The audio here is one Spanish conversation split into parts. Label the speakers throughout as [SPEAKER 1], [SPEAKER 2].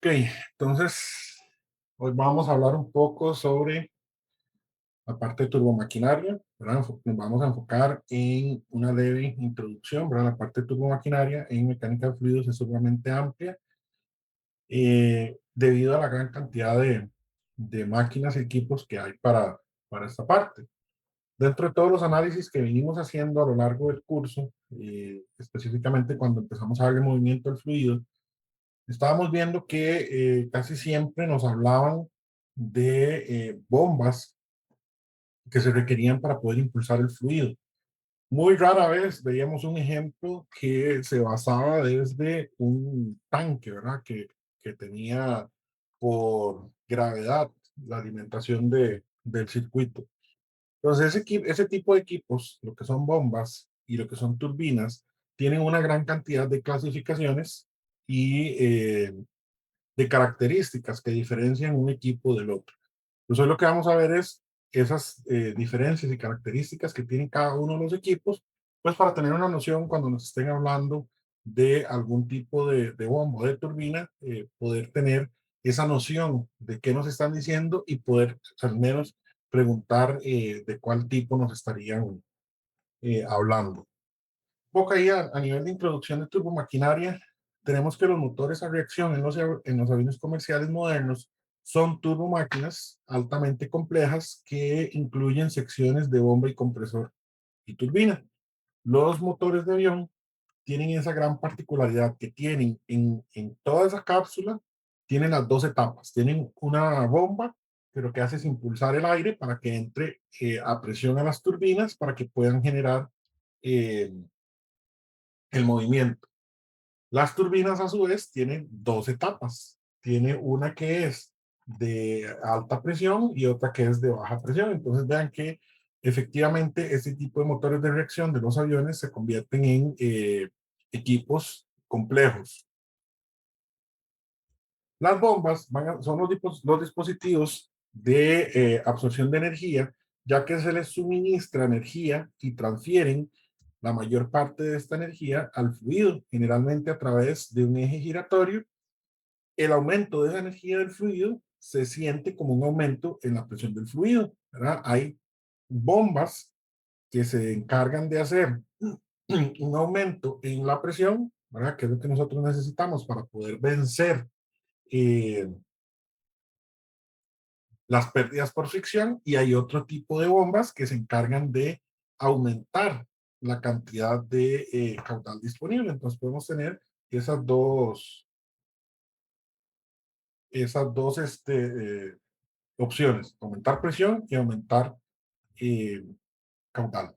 [SPEAKER 1] Ok, entonces hoy vamos a hablar un poco sobre la parte de turbomaquinaria, ¿verdad? Nos vamos a enfocar en una leve introducción, ¿verdad? La parte de turbomaquinaria en mecánica de fluidos es sumamente amplia debido a la gran cantidad de máquinas y equipos que hay para esta parte. Dentro de todos los análisis que venimos haciendo a lo largo del curso, específicamente cuando empezamos a ver el movimiento del fluido, estábamos viendo que casi siempre nos hablaban de bombas que se requerían para poder impulsar el fluido. Muy rara vez veíamos un ejemplo que se basaba desde un tanque, ¿verdad? Que tenía por gravedad la alimentación del circuito. Entonces, ese tipo de equipos, lo que son bombas y lo que son turbinas, tienen una gran cantidad de clasificaciones y de características que diferencian un equipo del otro. Entonces, lo que vamos a ver es esas diferencias y características que tienen cada uno de los equipos, pues para tener una noción cuando nos estén hablando de algún tipo de bomba o de turbina, poder tener esa noción de qué nos están diciendo y poder al menos preguntar de cuál tipo nos estarían hablando. Poco ahí a nivel de introducción de turbomaquinaria, tenemos que los motores a reacción en los aviones comerciales modernos son turbomáquinas altamente complejas que incluyen secciones de bomba y compresor y turbina. Los motores de avión tienen esa gran particularidad que tienen en toda esa cápsula, tienen las dos etapas. Tienen una bomba que lo que hace es impulsar el aire para que entre a presión a las turbinas para que puedan generar eh, el movimiento. Las turbinas, a su vez, tienen dos etapas. Tiene una que es de alta presión y otra que es de baja presión. Entonces, vean que efectivamente este tipo de motores de reacción de los aviones se convierten en equipos complejos. Las bombas son los dispositivos de absorción de energía, ya que se les suministra energía y transfieren la mayor parte de esta energía al fluido, generalmente a través de un eje giratorio. El aumento de esa energía del fluido se siente como un aumento en la presión del fluido, ¿verdad? Hay bombas que se encargan de hacer un aumento en la presión, ¿verdad? Que es lo que nosotros necesitamos para poder vencer eh, las pérdidas por fricción, y hay otro tipo de bombas que se encargan de aumentar la cantidad de caudal disponible. Entonces podemos tener esas dos opciones, aumentar presión y aumentar eh, caudal.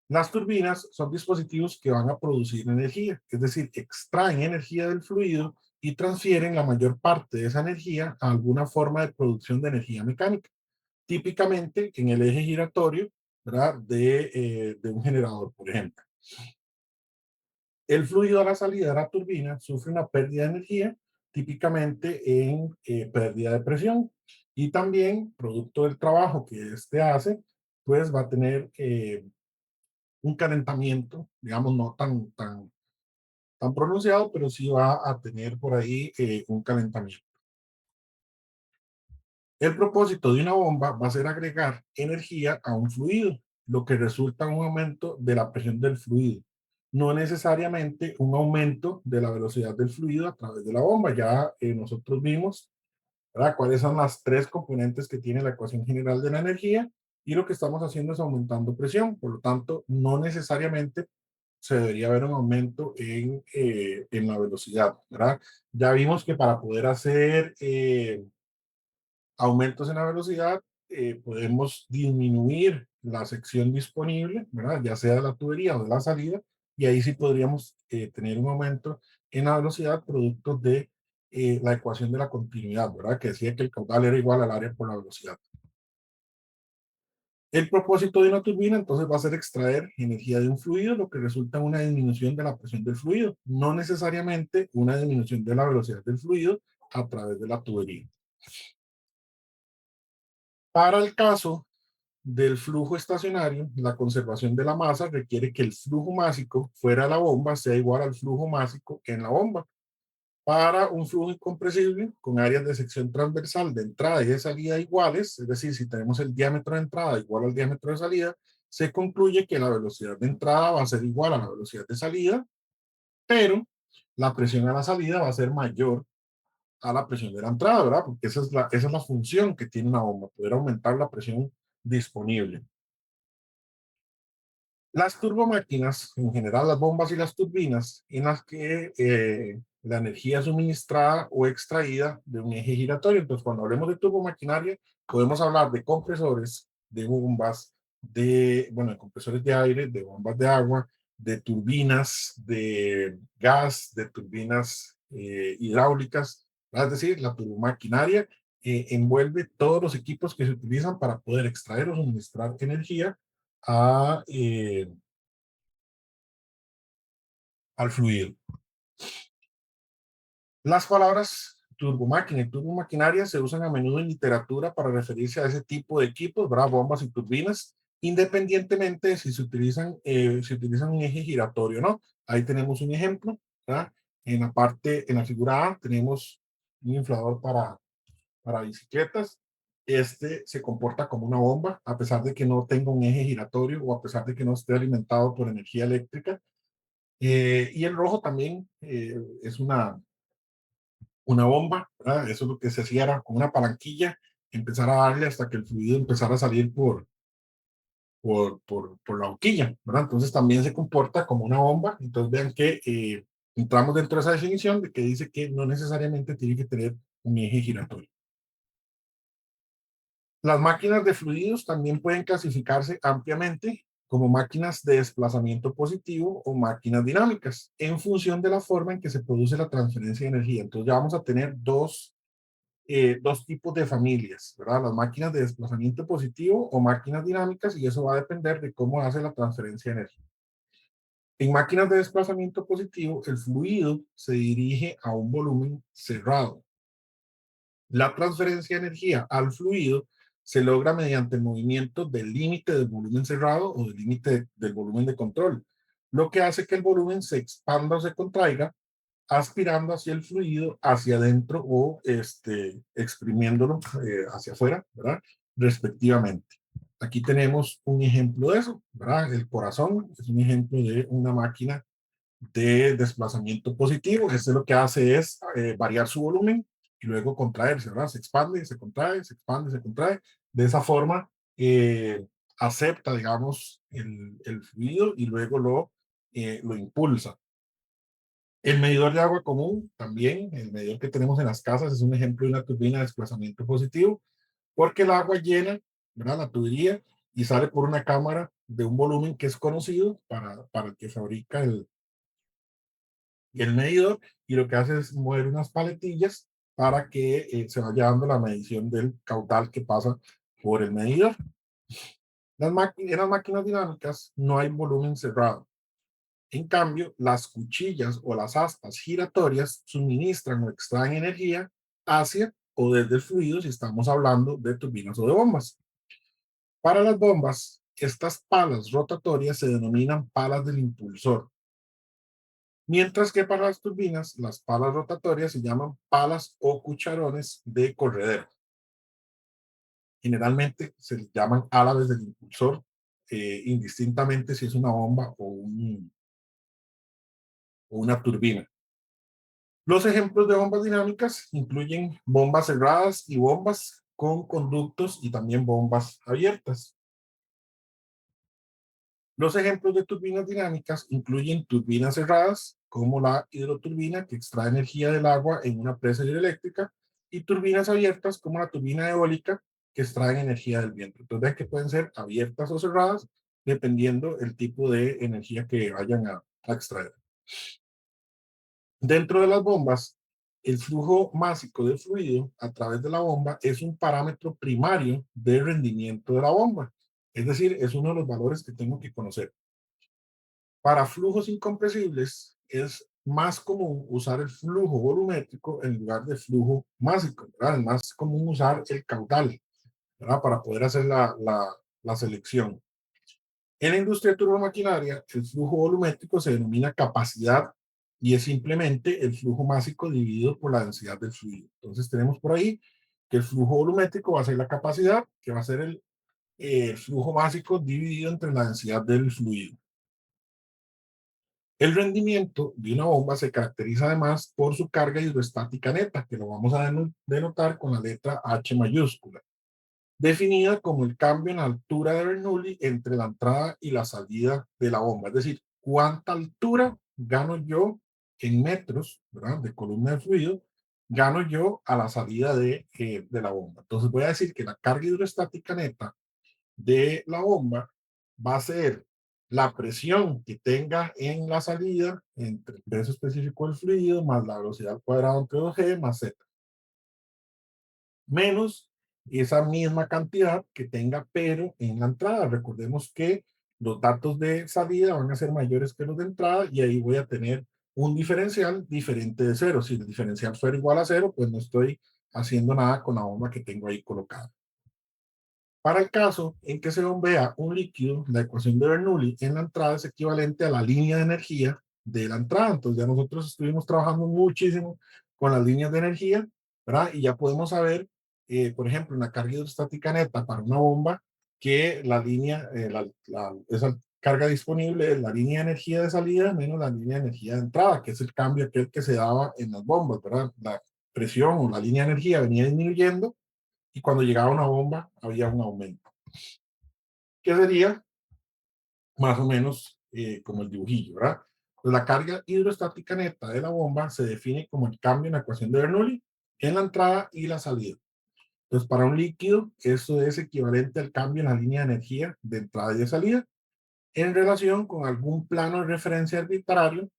[SPEAKER 1] Las turbinas son dispositivos que van a producir energía, es decir, extraen energía del fluido y transfieren la mayor parte de esa energía a alguna forma de producción de energía mecánica, típicamente en el eje giratorio, ¿verdad? De un generador, por ejemplo. El fluido a la salida de la turbina sufre una pérdida de energía, típicamente en pérdida de presión, y también, producto del trabajo que éste hace, pues va a tener un calentamiento, digamos, no tan pronunciado, pero sí va a tener por ahí un calentamiento. El propósito de una bomba va a ser agregar energía a un fluido, lo que resulta en un aumento de la presión del fluido, no necesariamente un aumento de la velocidad del fluido a través de la bomba. Ya nosotros vimos, ¿verdad?, cuáles son las tres componentes que tiene la ecuación general de la energía, y lo que estamos haciendo es aumentando presión. Por lo tanto, no necesariamente se debería ver un aumento en la velocidad, ¿verdad? Ya vimos que para poder hacer aumentos en la velocidad, podemos disminuir la sección disponible, ¿verdad? Ya sea de la tubería o de la salida, y ahí sí podríamos tener un aumento en la velocidad producto de la ecuación de la continuidad, ¿verdad? Que decía que el caudal era igual al área por la velocidad. El propósito de una turbina entonces va a ser extraer energía de un fluido, lo que resulta en una disminución de la presión del fluido, no necesariamente una disminución de la velocidad del fluido a través de la tubería. Para el caso del flujo estacionario, la conservación de la masa requiere que el flujo másico fuera de la bomba sea igual al flujo másico en la bomba. Para un flujo incompresible con áreas de sección transversal de entrada y de salida iguales, es decir, si tenemos el diámetro de entrada igual al diámetro de salida, se concluye que la velocidad de entrada va a ser igual a la velocidad de salida, pero la presión a la salida va a ser mayor a la presión de la entrada, ¿verdad? Porque esa es la función que tiene una bomba, poder aumentar la presión disponible. Las turbomáquinas, en general las bombas y las turbinas, en las que la energía es suministrada o extraída de un eje giratorio. Entonces, cuando hablemos de turbomaquinaria, podemos hablar de compresores, de bombas, de compresores de aire, de bombas de agua, de turbinas de gas, de turbinas hidráulicas. Es decir, la turbomaquinaria envuelve todos los equipos que se utilizan para poder extraer o suministrar energía a, al fluido. Las palabras turbomáquina y turbomaquinaria se usan a menudo en literatura para referirse a ese tipo de equipos, ¿verdad? Bombas y turbinas, independientemente de si utilizan un eje giratorio o no. Ahí tenemos un ejemplo, ¿verdad? En la figura A, tenemos un inflador para bicicletas. Este se comporta como una bomba, a pesar de que no tenga un eje giratorio o a pesar de que no esté alimentado por energía eléctrica. Y el rojo también es una bomba, ¿verdad? Eso es lo que se hacía era con una palanquilla, empezar a darle hasta que el fluido empezara a salir por la boquilla, ¿verdad? Entonces también se comporta como una bomba. Entonces vean que entramos dentro de esa definición de que dice que no necesariamente tiene que tener un eje giratorio. Las máquinas de fluidos también pueden clasificarse ampliamente como máquinas de desplazamiento positivo o máquinas dinámicas, en función de la forma en que se produce la transferencia de energía. Entonces ya vamos a tener dos tipos de familias, ¿verdad? Las máquinas de desplazamiento positivo o máquinas dinámicas, y eso va a depender de cómo hace la transferencia de energía. En máquinas de desplazamiento positivo, el fluido se dirige a un volumen cerrado. La transferencia de energía al fluido se logra mediante el movimiento del límite del volumen cerrado o del límite del volumen de control, lo que hace que el volumen se expanda o se contraiga, aspirando hacia el fluido, hacia adentro o exprimiéndolo hacia afuera, ¿verdad? Respectivamente. Aquí tenemos un ejemplo de eso, ¿verdad? El corazón es un ejemplo de una máquina de desplazamiento positivo. Este lo que hace es variar su volumen y luego contraerse, ¿verdad? Se expande, se contrae, se expande, se contrae. De esa forma, acepta, digamos, el fluido y luego lo impulsa. El medidor de agua común, también, el medidor que tenemos en las casas, es un ejemplo de una turbina de desplazamiento positivo, porque el agua llena, ¿verdad?, la tubería y sale por una cámara de un volumen que es conocido para el que fabrica el medidor, y lo que hace es mover unas paletillas para que se vaya dando la medición del caudal que pasa por el medidor. En las máquinas dinámicas no hay volumen cerrado. En cambio, las cuchillas o las aspas giratorias suministran o extraen energía hacia o desde el fluido si estamos hablando de turbinas o de bombas. Para las bombas, estas palas rotatorias se denominan palas del impulsor, mientras que para las turbinas, las palas rotatorias se llaman palas o cucharones de corredera. Generalmente se les llaman alas del impulsor, indistintamente si es una bomba o una turbina. Los ejemplos de bombas dinámicas incluyen bombas cerradas y bombas con conductos y también bombas abiertas. Los ejemplos de turbinas dinámicas incluyen turbinas cerradas, como la hidroturbina que extrae energía del agua en una presa hidroeléctrica, y turbinas abiertas, como la turbina eólica que extrae energía del viento. Entonces, ven que pueden ser abiertas o cerradas dependiendo el tipo de energía que vayan a extraer. Dentro de las bombas, el flujo másico de fluido a través de la bomba es un parámetro primario de rendimiento de la bomba. Es decir, es uno de los valores que tengo que conocer. Para flujos incompresibles es más común usar el flujo volumétrico en lugar de flujo másico, ¿verdad? Es más común usar el caudal, ¿verdad?, para poder hacer la selección. En la industria turbomaquinaria, el flujo volumétrico se denomina capacidad y es simplemente el flujo másico dividido por la densidad del fluido. Entonces tenemos por ahí que el flujo volumétrico va a ser la capacidad, que va a ser el flujo másico dividido entre la densidad del fluido. El rendimiento de una bomba se caracteriza además por su carga hidrostática neta, que lo vamos a denotar con la letra H mayúscula, definida como el cambio en la altura de Bernoulli entre la entrada y la salida de la bomba. Es decir, cuánta altura gano yo en metros, ¿verdad?, de columna de fluido, gano yo a la salida de la bomba. Entonces voy a decir que la carga hidrostática neta de la bomba va a ser la presión que tenga en la salida entre el peso específico del fluido más la velocidad al cuadrado entre 2G más Z, menos esa misma cantidad que tenga pero en la entrada. Recordemos que los datos de salida van a ser mayores que los de entrada y ahí voy a tener un diferencial diferente de cero. Si el diferencial fuera igual a cero, pues no estoy haciendo nada con la bomba que tengo ahí colocada. Para el caso en que se bombea un líquido, la ecuación de Bernoulli en la entrada es equivalente a la línea de energía de la entrada. Entonces ya nosotros estuvimos trabajando muchísimo con las líneas de energía, ¿verdad? Y ya podemos saber, por ejemplo, en la carga hidrostática neta para una bomba, que la línea, esa carga disponible es la línea de energía de salida menos la línea de energía de entrada, que es el cambio aquel que se daba en las bombas, ¿verdad? La presión o la línea de energía venía disminuyendo y cuando llegaba una bomba había un aumento, que sería más o menos como el dibujillo, ¿verdad? Pues la carga hidrostática neta de la bomba se define como el cambio en la ecuación de Bernoulli en la entrada y la salida. Entonces, para un líquido, eso es equivalente al cambio en la línea de energía de entrada y de salida en relación con algún plano de referencia arbitrario,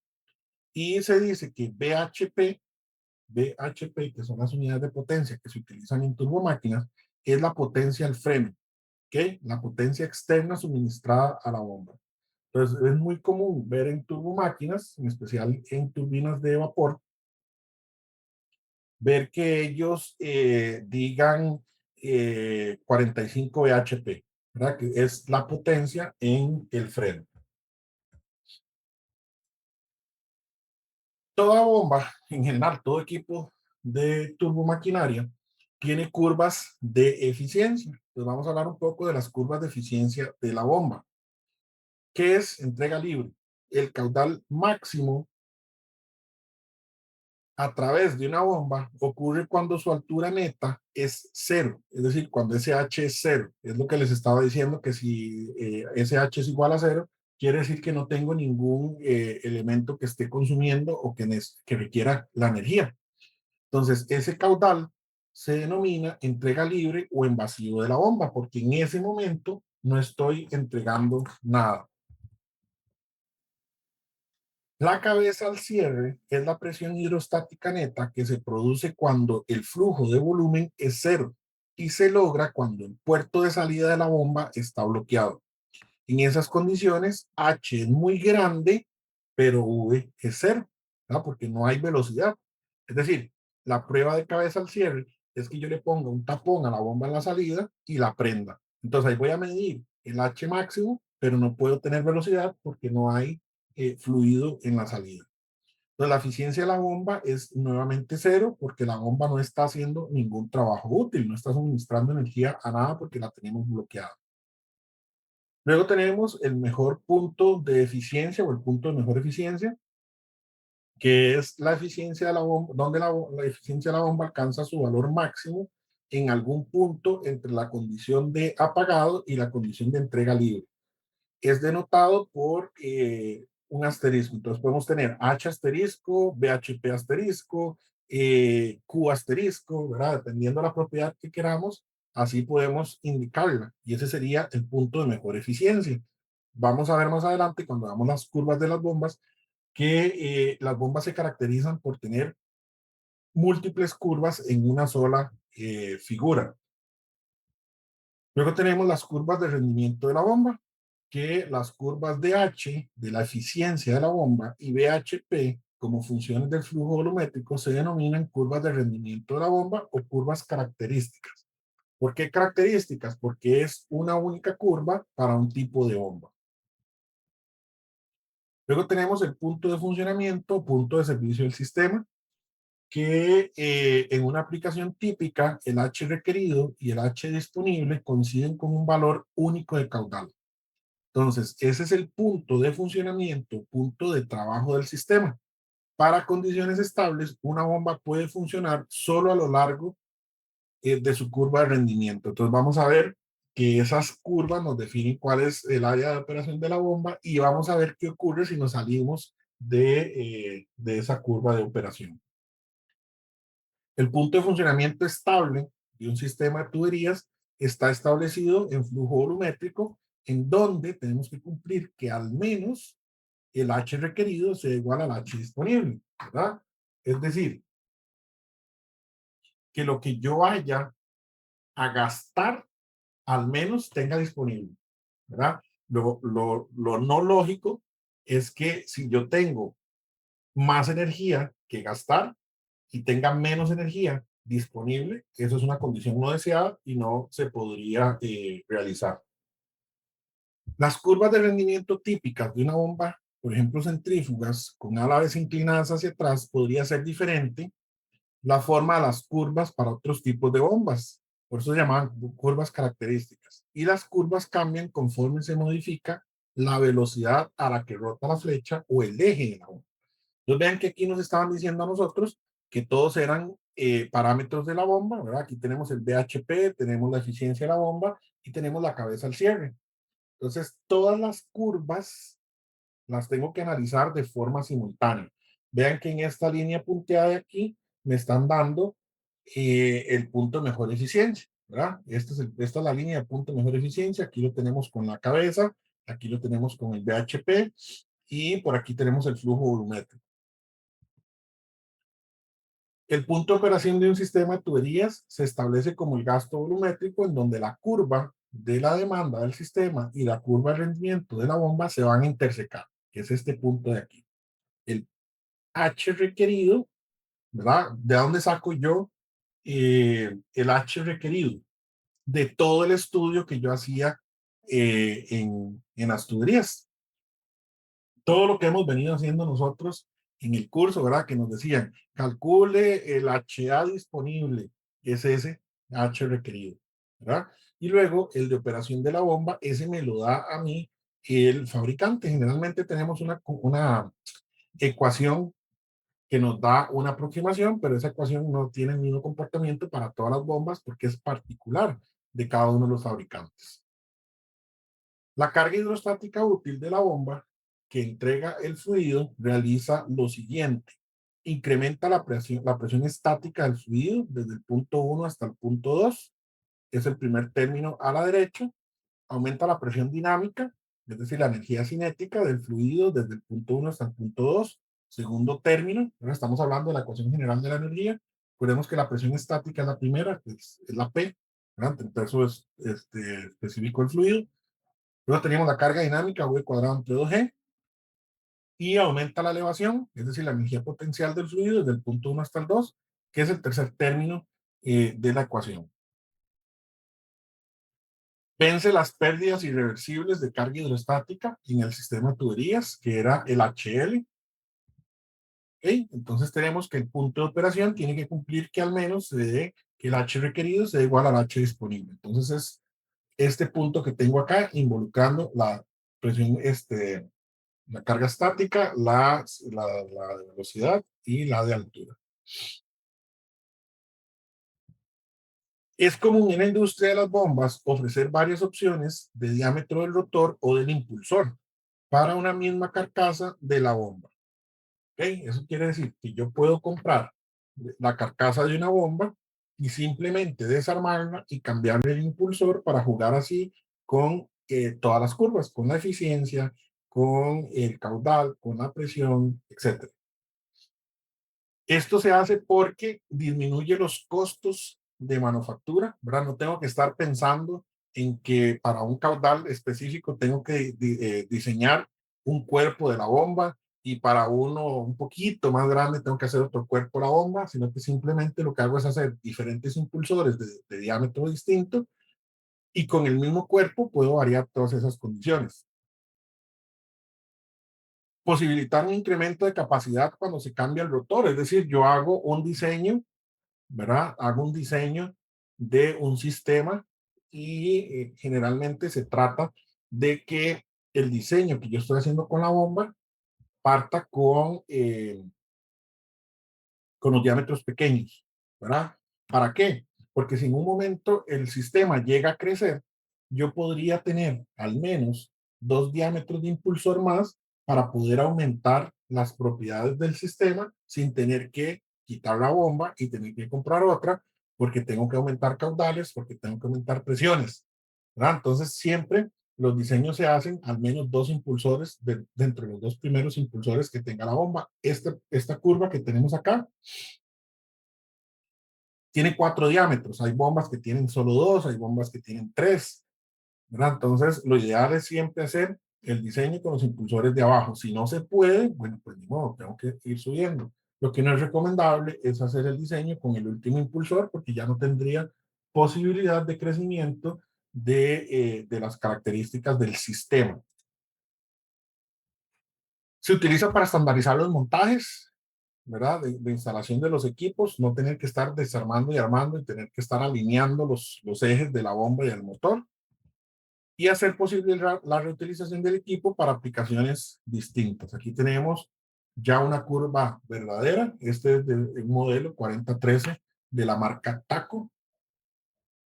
[SPEAKER 1] y se dice que BHP, que son las unidades de potencia que se utilizan en turbomáquinas, es la potencia al freno, ¿ok? La potencia externa suministrada a la bomba. Entonces, es muy común ver en turbomáquinas, en especial en turbinas de vapor, ver que ellos digan 45 bhp, ¿verdad? Que es la potencia en el freno. Toda bomba, en general, todo equipo de turbomaquinaria tiene curvas de eficiencia. Entonces vamos a hablar un poco de las curvas de eficiencia de la bomba. ¿Qué es entrega libre? El caudal máximo a través de una bomba ocurre cuando su altura neta es cero, es decir, cuando SH es cero. Es lo que les estaba diciendo, que si SH es igual a cero, quiere decir que no tengo ningún elemento que esté consumiendo o que requiera la energía. Entonces, ese caudal se denomina entrega libre o en vacío de la bomba, porque en ese momento no estoy entregando nada. La cabeza al cierre es la presión hidrostática neta que se produce cuando el flujo de volumen es cero y se logra cuando el puerto de salida de la bomba está bloqueado. En esas condiciones, H es muy grande, pero V es cero, ¿no? Porque no hay velocidad. Es decir, la prueba de cabeza al cierre es que yo le ponga un tapón a la bomba en la salida y la prenda. Entonces ahí voy a medir el H máximo, pero no puedo tener velocidad porque no hay fluido en la salida. Entonces la eficiencia de la bomba es nuevamente cero porque la bomba no está haciendo ningún trabajo útil, no está suministrando energía a nada porque la tenemos bloqueada. Luego tenemos el mejor punto de eficiencia o el punto de mejor eficiencia, que es la eficiencia de la bomba, donde la eficiencia de la bomba alcanza su valor máximo en algún punto entre la condición de apagado y la condición de entrega libre. Es denotado por un asterisco. Entonces podemos tener H asterisco, BHP asterisco, Q asterisco, ¿verdad? Dependiendo de la propiedad que queramos, así podemos indicarla. Y ese sería el punto de mejor eficiencia. Vamos a ver más adelante, cuando veamos las curvas de las bombas, que las bombas se caracterizan por tener múltiples curvas en una sola figura. Luego tenemos las curvas de rendimiento de la bomba, que las curvas de H, de la eficiencia de la bomba, y BHP, como funciones del flujo volumétrico, se denominan curvas de rendimiento de la bomba o curvas características. ¿Por qué características? Porque es una única curva para un tipo de bomba. Luego tenemos el punto de funcionamiento, punto de servicio del sistema, que en una aplicación típica, el H requerido y el H disponible coinciden con un valor único de caudal. Entonces, ese es el punto de funcionamiento, punto de trabajo del sistema. Para condiciones estables, una bomba puede funcionar solo a lo largo de su curva de rendimiento. Entonces, vamos a ver que esas curvas nos definen cuál es el área de operación de la bomba y vamos a ver qué ocurre si nos salimos de esa curva de operación. El punto de funcionamiento estable de un sistema de tuberías está establecido en flujo volumétrico, en donde tenemos que cumplir que al menos el H requerido sea igual al H disponible, ¿verdad? Es decir, que lo que yo vaya a gastar, al menos tenga disponible, ¿verdad? Lo no lógico es que si yo tengo más energía que gastar y tenga menos energía disponible, eso es una condición no deseada y no se podría realizar. Las curvas de rendimiento típicas de una bomba, por ejemplo centrífugas, con alaves inclinadas hacia atrás, podría ser diferente la forma de las curvas para otros tipos de bombas. Por eso se llaman curvas características. Y las curvas cambian conforme se modifica la velocidad a la que rota la flecha o el eje de la bomba. Entonces vean que aquí nos estaban diciendo a nosotros que todos eran parámetros de la bomba, ¿verdad? Aquí tenemos el BHP, tenemos la eficiencia de la bomba y tenemos la cabeza al cierre. Entonces, todas las curvas las tengo que analizar de forma simultánea. Vean que en esta línea punteada de aquí me están dando el punto de mejor eficiencia, ¿verdad? Esta es la línea de punto de mejor eficiencia. Aquí lo tenemos con la cabeza, aquí lo tenemos con el BHP y por aquí tenemos el flujo volumétrico. El punto de operación de un sistema de tuberías se establece como el gasto volumétrico en donde la curva de la demanda del sistema y la curva de rendimiento de la bomba se van a intersecar, que es este punto de aquí. El H requerido, ¿verdad? ¿De dónde saco yo el H requerido? De todo el estudio que yo hacía en las tuberías. Todo lo que hemos venido haciendo nosotros en el curso, ¿verdad? Que nos decían, calcule el HA disponible, que es ese H requerido, ¿verdad? Y luego el de operación de la bomba, ese me lo da a mí el fabricante. Generalmente tenemos una ecuación que nos da una aproximación, pero esa ecuación no tiene el mismo comportamiento para todas las bombas porque es particular de cada uno de los fabricantes. La carga hidrostática útil de la bomba que entrega el fluido realiza lo siguiente. Incrementa la presión estática del fluido desde el punto 1 hasta el punto 2. Es el primer término a la derecha. Aumenta la presión dinámica, es decir, la energía cinética del fluido desde el punto 1 hasta el punto 2. Segundo término, ahora estamos hablando de la ecuación general de la energía. Recordemos que la presión estática es la primera, es la P, ¿verdad? El peso es específico del fluido. Luego tenemos la carga dinámica, V cuadrado entre 2G, y aumenta la elevación, es decir, la energía potencial del fluido desde el punto 1 hasta el 2, que es el tercer término de la ecuación. Vence las pérdidas irreversibles de carga hidrostática en el sistema de tuberías, que era el HL. ¿Okay? Entonces tenemos que el punto de operación tiene que cumplir que al menos se dé que el H requerido sea igual al H disponible. Entonces es este punto que tengo acá involucrando la presión, la carga estática, la de velocidad y la de altura. Es común en la industria de las bombas ofrecer varias opciones de diámetro del rotor o del impulsor para una misma carcasa de la bomba. ¿Okay? Eso quiere decir que yo puedo comprar la carcasa de una bomba y simplemente desarmarla y cambiarle el impulsor para jugar así con todas las curvas, con la eficiencia, con el caudal, con la presión, etcétera. Esto se hace porque disminuye los costos de manufactura, ¿verdad? No tengo que estar pensando en que para un caudal específico tengo que diseñar un cuerpo de la bomba y para uno un poquito más grande tengo que hacer otro cuerpo de la bomba, sino que simplemente lo que hago es hacer diferentes impulsores de diámetro distinto y con el mismo cuerpo puedo variar todas esas condiciones. posibilitar un incremento de capacidad cuando se cambia el rotor. Es decir, yo hago un diseño, ¿verdad? Hago un diseño de un sistema y generalmente se trata de que el diseño que yo estoy haciendo con la bomba parta con los diámetros pequeños, ¿verdad? ¿Para qué? Porque si en un momento el sistema llega a crecer, yo podría tener al menos dos diámetros de impulsor más para poder aumentar las propiedades del sistema sin tener que quitar la bomba y tener que comprar otra, porque tengo que aumentar caudales, porque tengo que aumentar presiones, ¿verdad? Entonces siempre los diseños se hacen al menos dos impulsores dentro de los dos primeros impulsores que tenga la bomba. Esta curva que tenemos acá tiene cuatro diámetros. Hay bombas que tienen solo dos, hay bombas que tienen tres, ¿verdad? Entonces, lo ideal es siempre hacer el diseño con los impulsores de abajo. Si no se puede, bueno, pues ni modo, tengo que ir subiendo. Lo que no es recomendable es hacer el diseño con el último impulsor porque ya no tendría posibilidad de crecimiento de las características del sistema. Se utiliza para estandarizar los montajes, ¿verdad? De instalación de los equipos, no tener que estar desarmando y armando y tener que estar alineando los ejes de la bomba y el motor y hacer posible la reutilización del equipo para aplicaciones distintas. Aquí tenemos ya una curva verdadera. Este es del modelo 4013 de la marca Taco.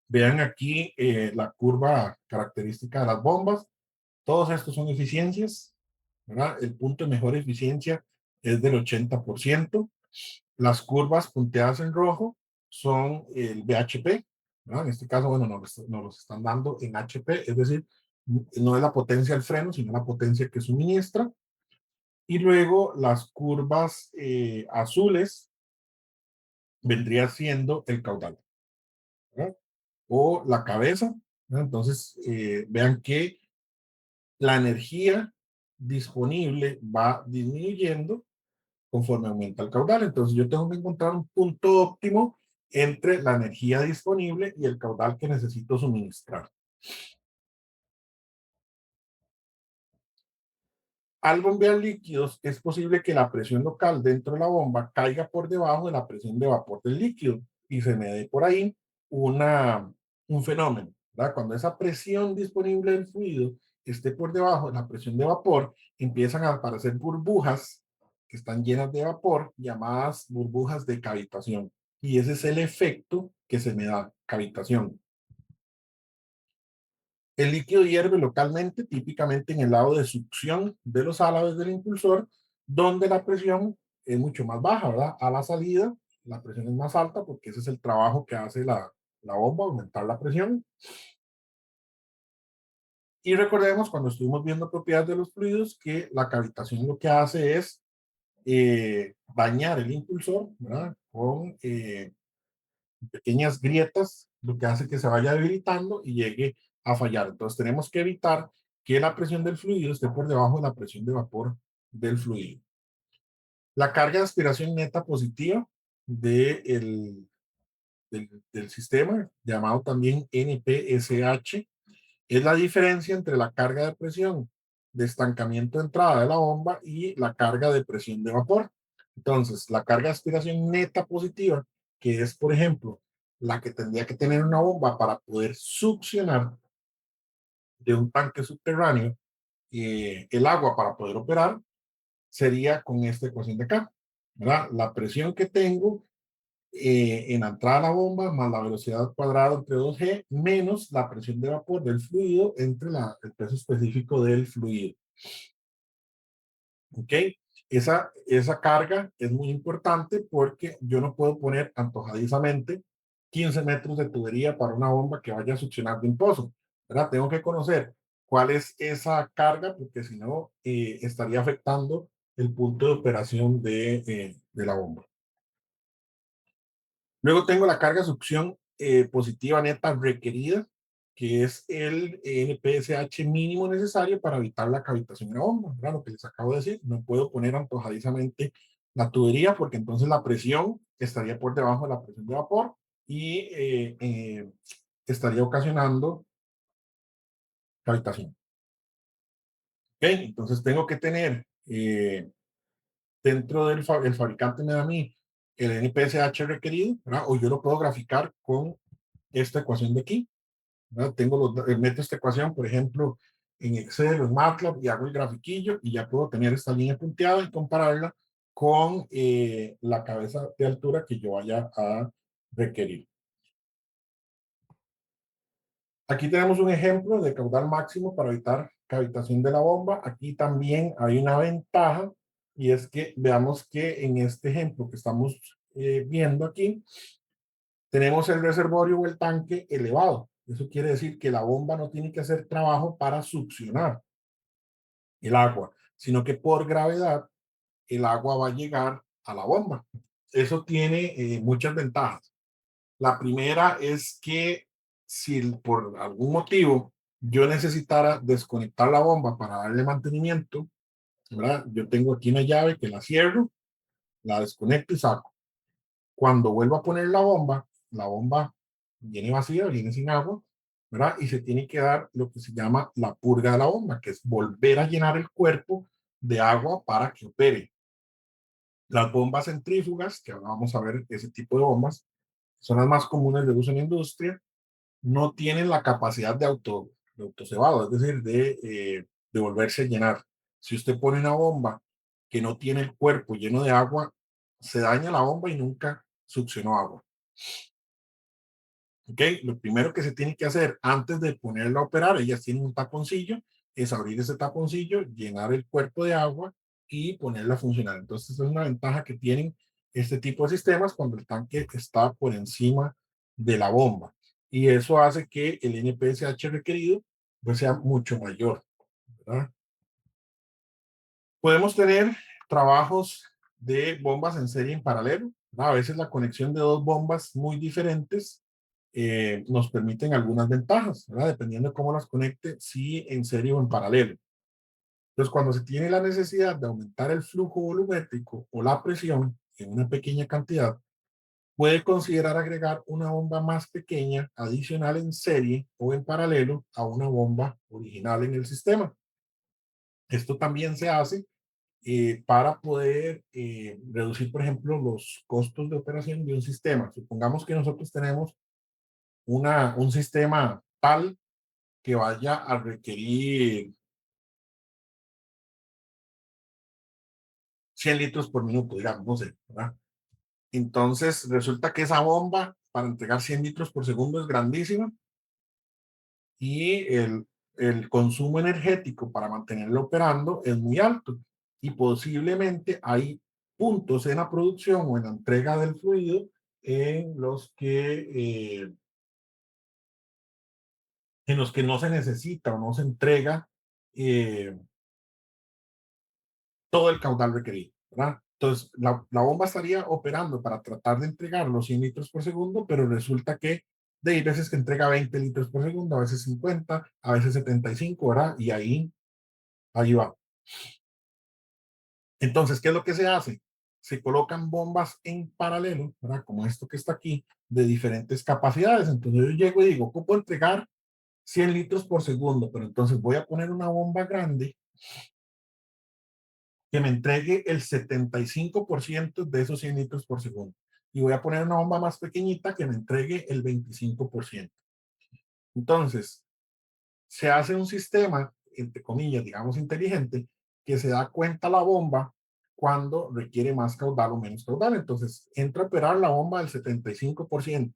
[SPEAKER 1] Vean aquí la curva característica de las bombas. Todos estos son eficiencias, ¿verdad? El punto de mejor eficiencia es del 80%. Las curvas punteadas en rojo son el BHP, ¿verdad? En este caso, bueno, nos los están dando en HP, es decir, no es la potencia del freno, sino la potencia que suministra. Y luego las curvas azules vendría siendo el caudal, ¿verdad? O la cabeza, ¿verdad? Entonces, vean que la energía disponible va disminuyendo conforme aumenta el caudal. Entonces yo tengo que encontrar un punto óptimo entre la energía disponible y el caudal que necesito suministrar. Al bombear líquidos, es posible que la presión local dentro de la bomba caiga por debajo de la presión de vapor del líquido y se me dé por ahí una, un fenómeno, ¿verdad? Cuando esa presión disponible del fluido esté por debajo de la presión de vapor, empiezan a aparecer burbujas que están llenas de vapor, llamadas burbujas de cavitación. Y ese es el efecto que se me da, cavitación. El líquido hierve localmente, típicamente en el lado de succión de los álabes del impulsor, donde la presión es mucho más baja, ¿verdad? A la salida, la presión es más alta porque ese es el trabajo que hace la bomba, aumentar la presión. Y recordemos, cuando estuvimos viendo propiedades de los fluidos, que la cavitación lo que hace es dañar el impulsor, ¿verdad? Con pequeñas grietas, lo que hace que se vaya debilitando y llegue a fallar. Entonces tenemos que evitar que la presión del fluido esté por debajo de la presión de vapor del fluido. La carga de aspiración neta positiva del sistema, llamado también NPSH, es la diferencia entre la carga de presión de estancamiento de entrada de la bomba y la carga de presión de vapor. Entonces, la carga de aspiración neta positiva, que es, por ejemplo, la que tendría que tener una bomba para poder succionar de un tanque subterráneo el agua para poder operar, sería con esta ecuación de acá, ¿verdad? La presión que tengo en la entrada a la bomba más la velocidad cuadrada entre 2G menos la presión de vapor del fluido entre el peso específico del fluido. ¿Ok? Esa carga es muy importante porque yo no puedo poner antojadizamente 15 metros de tubería para una bomba que vaya a succionar de un pozo, ¿verdad? Tengo que conocer cuál es esa carga porque si no estaría afectando el punto de operación de la bomba. Luego tengo la carga de succión positiva neta requerida, que es el NPSH mínimo necesario para evitar la cavitación de la bomba, ¿verdad? Lo que les acabo de decir, no puedo poner antojadizamente la tubería porque entonces la presión estaría por debajo de la presión de vapor y estaría ocasionando cavitación. ¿Okay? Entonces tengo que tener eh, dentro el fabricante me da a mí el NPSH requerido, ¿verdad? O yo lo puedo graficar con esta ecuación de aquí, ¿verdad? Meto esta ecuación, por ejemplo, en Excel o en MATLAB y hago el grafiquillo y ya puedo tener esta línea punteada y compararla con la cabeza de altura que yo vaya a requerir. Aquí tenemos un ejemplo de caudal máximo para evitar cavitación de la bomba. Aquí también hay una ventaja y es que veamos que en este ejemplo que estamos viendo aquí, tenemos el reservorio o el tanque elevado. Eso quiere decir que la bomba no tiene que hacer trabajo para succionar el agua, sino que por gravedad el agua va a llegar a la bomba. Eso tiene muchas ventajas. La primera es que si por algún motivo yo necesitara desconectar la bomba para darle mantenimiento, ¿verdad? Yo tengo aquí una llave que la cierro, la desconecto y saco. Cuando vuelvo a poner la bomba viene vacía, viene sin agua, ¿verdad? Y se tiene que dar lo que se llama la purga de la bomba, que es volver a llenar el cuerpo de agua para que opere. Las bombas centrífugas, que ahora vamos a ver ese tipo de bombas, son las más comunes de uso en la industria, no tienen la capacidad de autocebado, es decir, de volverse a llenar. Si usted pone una bomba que no tiene el cuerpo lleno de agua, se daña la bomba y nunca succionó agua. ¿Ok? Lo primero que se tiene que hacer antes de ponerla a operar, ellas tienen un taponcillo, es abrir ese taponcillo, llenar el cuerpo de agua y ponerla a funcionar. Entonces, es una ventaja que tienen este tipo de sistemas cuando el tanque está por encima de la bomba. Y eso hace que el NPSH requerido pues, sea mucho mayor, ¿verdad? Podemos tener trabajos de bombas en serie en paralelo, ¿verdad? A veces la conexión de dos bombas muy diferentes nos permiten algunas ventajas, ¿verdad? Dependiendo de cómo las conecte, si en serie o en paralelo. Entonces, cuando se tiene la necesidad de aumentar el flujo volumétrico o la presión en una pequeña cantidad, puede considerar agregar una bomba más pequeña adicional en serie o en paralelo a una bomba original en el sistema. Esto también se hace para poder reducir, por ejemplo, los costos de operación de un sistema. Supongamos que nosotros tenemos un sistema tal que vaya a requerir 100 litros por minuto, digamos, no sé, ¿verdad? Entonces, resulta que esa bomba para entregar 100 litros por segundo es grandísima y el consumo energético para mantenerlo operando es muy alto y posiblemente hay puntos en la producción o en la entrega del fluido en los que no se necesita o no se entrega eh, todo el caudal requerido, ¿verdad? Entonces, la bomba estaría operando para tratar de entregar los 100 litros por segundo, pero resulta que hay veces que entrega 20 litros por segundo, a veces 50, a veces 75, ¿verdad? Y ahí va. Entonces, ¿qué es lo que se hace? Se colocan bombas en paralelo, ¿verdad? Como esto que está aquí, de diferentes capacidades. Entonces, yo llego y digo, ¿cómo puedo entregar 100 litros por segundo? Pero entonces voy a poner una bomba grande que me entregue el 75% de esos 100 litros por segundo. Y voy a poner una bomba más pequeñita que me entregue el 25%. Entonces, se hace un sistema, entre comillas, digamos, inteligente, que se da cuenta la bomba cuando requiere más caudal o menos caudal. Entonces, entra a operar la bomba del 75%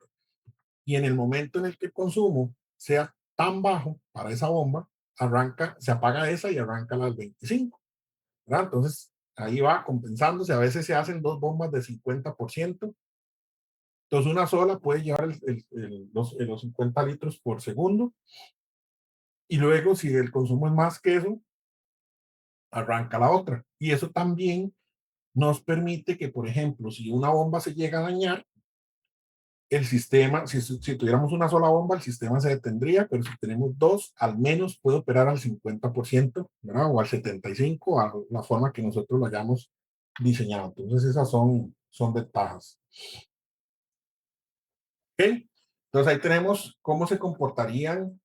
[SPEAKER 1] y en el momento en el que el consumo sea tan bajo para esa bomba, se apaga esa y arranca las 25. ¿Verdad? Entonces, ahí va compensándose. A veces se hacen dos bombas de 50%. Entonces, una sola puede llevar los 50 litros por segundo. Y luego, si el consumo es más que eso, arranca la otra. Y eso también nos permite que, por ejemplo, si una bomba se llega a dañar, el sistema, si tuviéramos una sola bomba, el sistema se detendría, pero si tenemos dos, al menos puede operar al 50%, ¿verdad? O al 75%, a la forma que nosotros lo hayamos diseñado. Entonces, esas son ventajas. ¿Ok? Entonces, ahí tenemos cómo se comportarían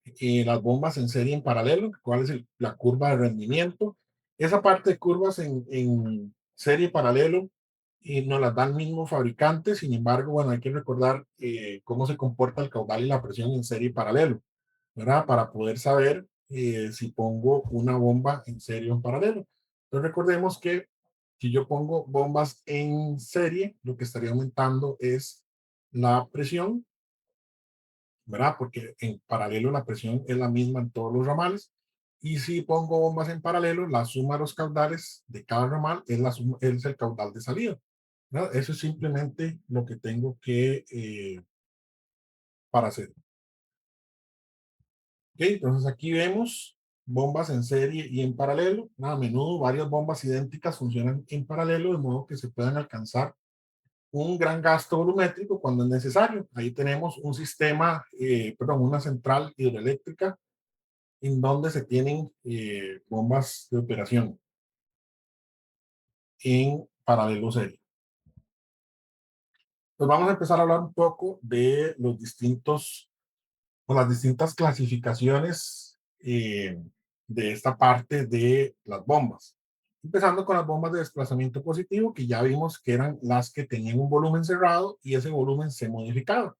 [SPEAKER 1] las bombas en serie en paralelo, cuál es la curva de rendimiento. Esa parte de curvas en serie paralelo y nos las da el mismo fabricante. Sin embargo, bueno, hay que recordar cómo se comporta el caudal y la presión en serie paralelo, ¿verdad? Para poder saber si pongo una bomba en serie o en paralelo. Entonces recordemos que si yo pongo bombas en serie, lo que estaría aumentando es la presión, ¿verdad? Porque en paralelo la presión es la misma en todos los ramales. Y si pongo bombas en paralelo, la suma de los caudales de cada ramal es, es el caudal de salida, ¿verdad? Eso es simplemente lo que tengo que para hacer. ¿Ok? Entonces aquí vemos bombas en serie y en paralelo. A menudo varias bombas idénticas funcionan en paralelo de modo que se puedan alcanzar un gran gasto volumétrico cuando es necesario. Ahí tenemos un sistema, perdón, una central hidroeléctrica en donde se tienen bombas de operación en paralelo serie. Pues vamos a empezar a hablar un poco de los distintos o las distintas clasificaciones de esta parte de las bombas. Empezando con las bombas de desplazamiento positivo, que ya vimos que eran las que tenían un volumen cerrado y ese volumen se modificaba.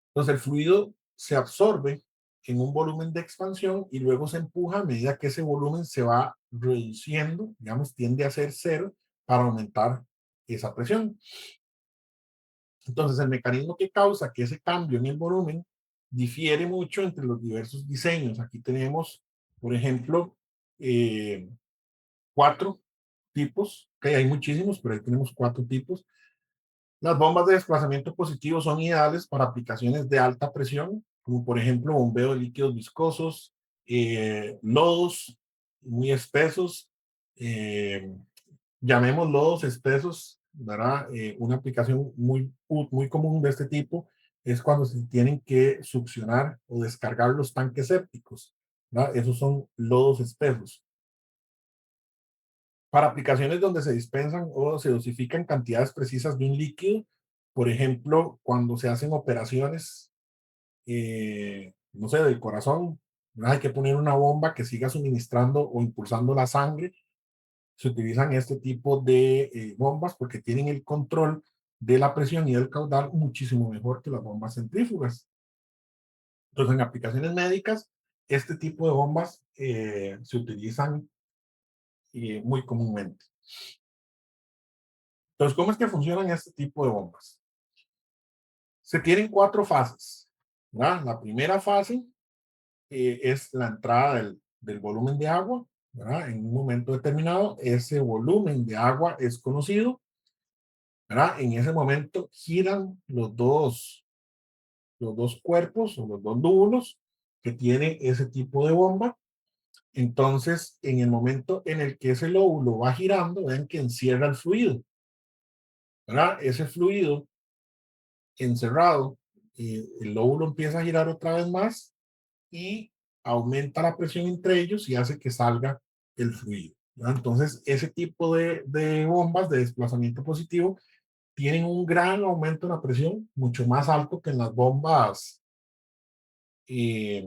[SPEAKER 1] Entonces el fluido se absorbe en un volumen de expansión y luego se empuja a medida que ese volumen se va reduciendo, digamos, tiende a ser cero para aumentar esa presión. Entonces el mecanismo que causa que ese cambio en el volumen difiere mucho entre los diversos diseños. Aquí tenemos, por ejemplo, eh, cuatro tipos, que hay muchísimos, pero ahí tenemos cuatro tipos. Las bombas de desplazamiento positivo son ideales para aplicaciones de alta presión, como por ejemplo bombeo de líquidos viscosos, lodos muy espesos, eh, llamemos lodos espesos, ¿verdad? Una aplicación muy común de este tipo es cuando se tienen que succionar o descargar los tanques sépticos, ¿verdad? Esos son lodos espesos. Para aplicaciones donde se dispensan o se dosifican cantidades precisas de un líquido, por ejemplo, cuando se hacen operaciones, no sé, del corazón, ¿no? Hay que poner una bomba que siga suministrando o impulsando la sangre. Se utilizan este tipo de bombas porque tienen el control de la presión y del caudal muchísimo mejor que las bombas centrífugas. Entonces, en aplicaciones médicas, este tipo de bombas se utilizan muy comúnmente. Entonces, ¿cómo es que funcionan este tipo de bombas? Se tienen cuatro fases, ¿verdad? La primera fase es la entrada del volumen de agua, ¿verdad? En un momento determinado, ese volumen de agua es conocido, ¿verdad? En ese momento giran los dos cuerpos o los dos lóbulos que tiene ese tipo de bomba. Entonces, en el momento en el que ese lóbulo va girando, ven que encierra el fluido, ¿verdad? Ese fluido encerrado, el lóbulo empieza a girar otra vez más y aumenta la presión entre ellos y hace que salga el fluido, ¿verdad? Entonces, ese tipo de bombas de desplazamiento positivo tienen un gran aumento en la presión, mucho más alto que en las bombas eh,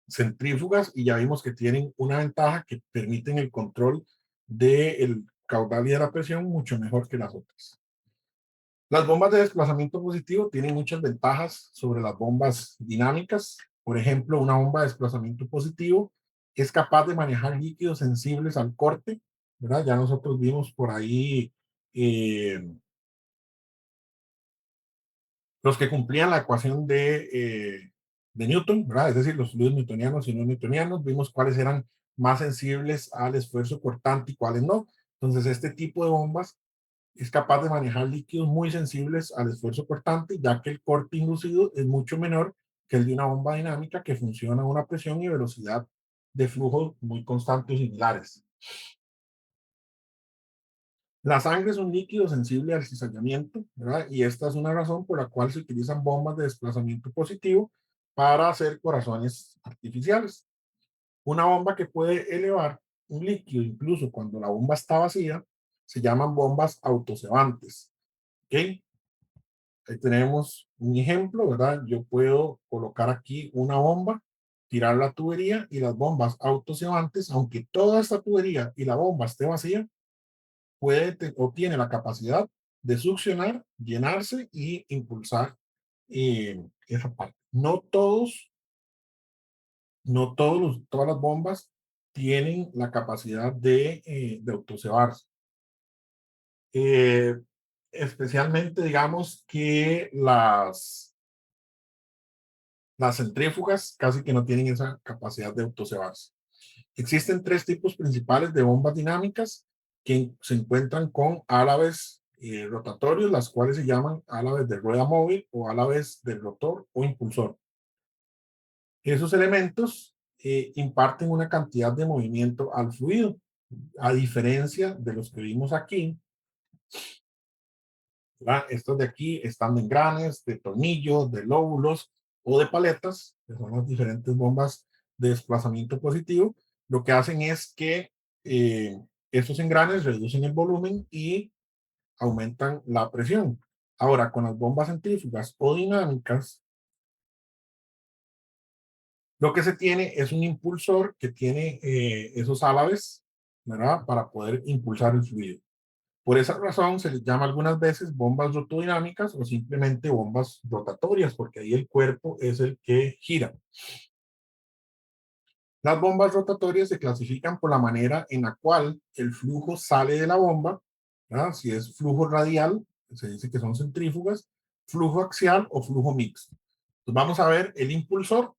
[SPEAKER 1] centrífugas, y ya vimos que tienen una ventaja que permiten el control del caudal y de la presión mucho mejor que las otras. Las bombas de desplazamiento positivo tienen muchas ventajas sobre las bombas dinámicas. Por ejemplo, una bomba de desplazamiento positivo es capaz de manejar líquidos sensibles al corte, ¿verdad? Ya nosotros vimos por ahí eh, los que cumplían la ecuación de Newton, ¿verdad? Es decir, los fluidos newtonianos y no newtonianos, vimos cuáles eran más sensibles al esfuerzo cortante y cuáles no. Entonces, este tipo de bombas es capaz de manejar líquidos muy sensibles al esfuerzo cortante, ya que el corte inducido es mucho menor que el de una bomba dinámica que funciona a una presión y velocidad de flujo muy constantes y similares. La sangre es un líquido sensible al cizallamiento, ¿verdad? Y esta es una razón por la cual se utilizan bombas de desplazamiento positivo para hacer corazones artificiales. Una bomba que puede elevar un líquido incluso cuando la bomba está vacía se llaman bombas autocebantes. ¿Ok? Ahí tenemos un ejemplo, ¿verdad? Yo puedo colocar aquí una bomba tirar la tubería y las bombas autocevantes, aunque toda esta tubería y la bomba esté vacía, o tiene la capacidad de succionar, llenarse y impulsar esa parte. Todas las bombas tienen la capacidad de autocevarse. Eh, Especialmente, digamos que las centrífugas casi que no tienen esa capacidad de autocevarse. Existen tres tipos principales de bombas dinámicas que se encuentran con álabes rotatorios, las cuales se llaman álabes de rueda móvil o álabes del rotor o impulsor. Esos elementos imparten una cantidad de movimiento al fluido, a diferencia de los que vimos aquí. ¿Verdad? Estos de aquí están de engranes, de tornillos, de lóbulos o de paletas, que son las diferentes bombas de desplazamiento positivo. Lo que hacen es que estos engranes reducen el volumen y aumentan la presión. Ahora, con las bombas centrífugas o dinámicas, lo que se tiene es un impulsor que tiene esos álabes, ¿verdad? Para poder impulsar el fluido. Por esa razón se les llama algunas veces bombas rotodinámicas o simplemente bombas rotatorias, porque ahí el cuerpo es el que gira. Las bombas rotatorias se clasifican por la manera en la cual el flujo sale de la bomba, ¿verdad? Si es flujo radial, se dice que son centrífugas, flujo axial o flujo mixto. Entonces vamos a ver el impulsor,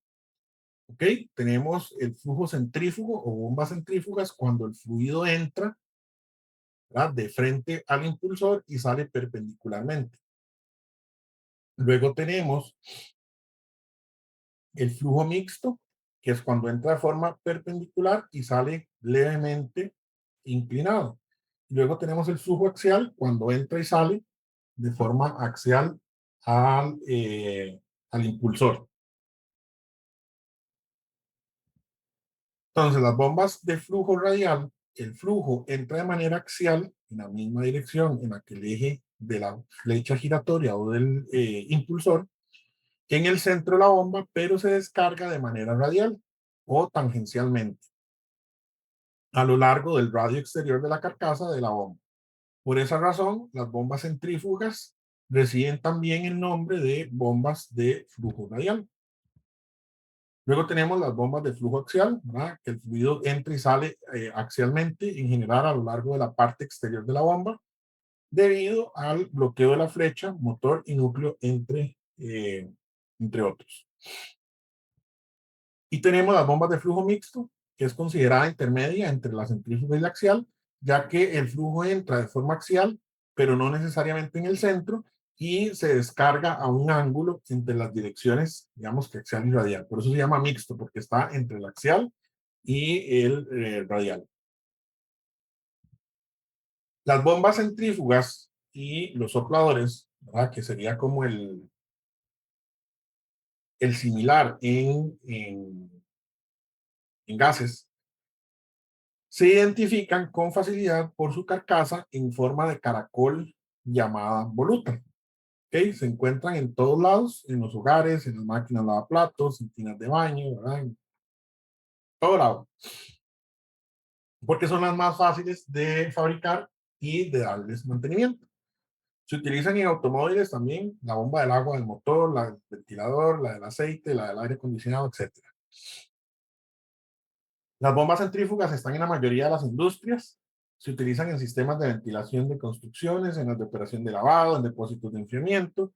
[SPEAKER 1] ¿ok? Tenemos el flujo centrífugo o bombas centrífugas cuando el fluido entra, ¿verdad? De frente al impulsor y sale perpendicularmente. Luego tenemos el flujo mixto, que es cuando entra de forma perpendicular y sale levemente inclinado. Luego tenemos el flujo axial, cuando entra y sale de forma axial al impulsor. Entonces, las bombas de flujo radial, el flujo entra de manera axial en la misma dirección en la que el eje de la flecha giratoria o del impulsor, en el centro de la bomba, pero se descarga de manera radial o tangencialmente a lo largo del radio exterior de la carcasa de la bomba. Por esa razón, las bombas centrífugas reciben también el nombre de bombas de flujo radial. Luego tenemos las bombas de flujo axial, ¿verdad? Que el fluido entra y sale axialmente en general a lo largo de la parte exterior de la bomba, debido al bloqueo de la flecha, motor y núcleo entre otros. Y tenemos las bombas de flujo mixto, que es considerada intermedia entre la centrífuga y la axial, ya que el flujo entra de forma axial, pero no necesariamente en el centro, y se descarga a un ángulo entre las direcciones, digamos que axial y radial. Por eso se llama mixto, porque está entre el axial y el radial. Las bombas centrífugas y los sopladores, ¿verdad? Que sería como el similar en gases, se identifican con facilidad por su carcasa en forma de caracol llamada voluta. ¿Okay? Se encuentran en todos lados, en los hogares, en las máquinas lavaplatos, en tinas de baño, ¿verdad? En todo lado. Porque son las más fáciles de fabricar y de darles mantenimiento. Se utilizan en automóviles también, la bomba del agua del motor, la del ventilador, la del aceite, la del aire acondicionado, etcétera. Las bombas centrífugas están en la mayoría de las industrias. Se utilizan en sistemas de ventilación de construcciones, en las de operación de lavado, en depósitos de enfriamiento,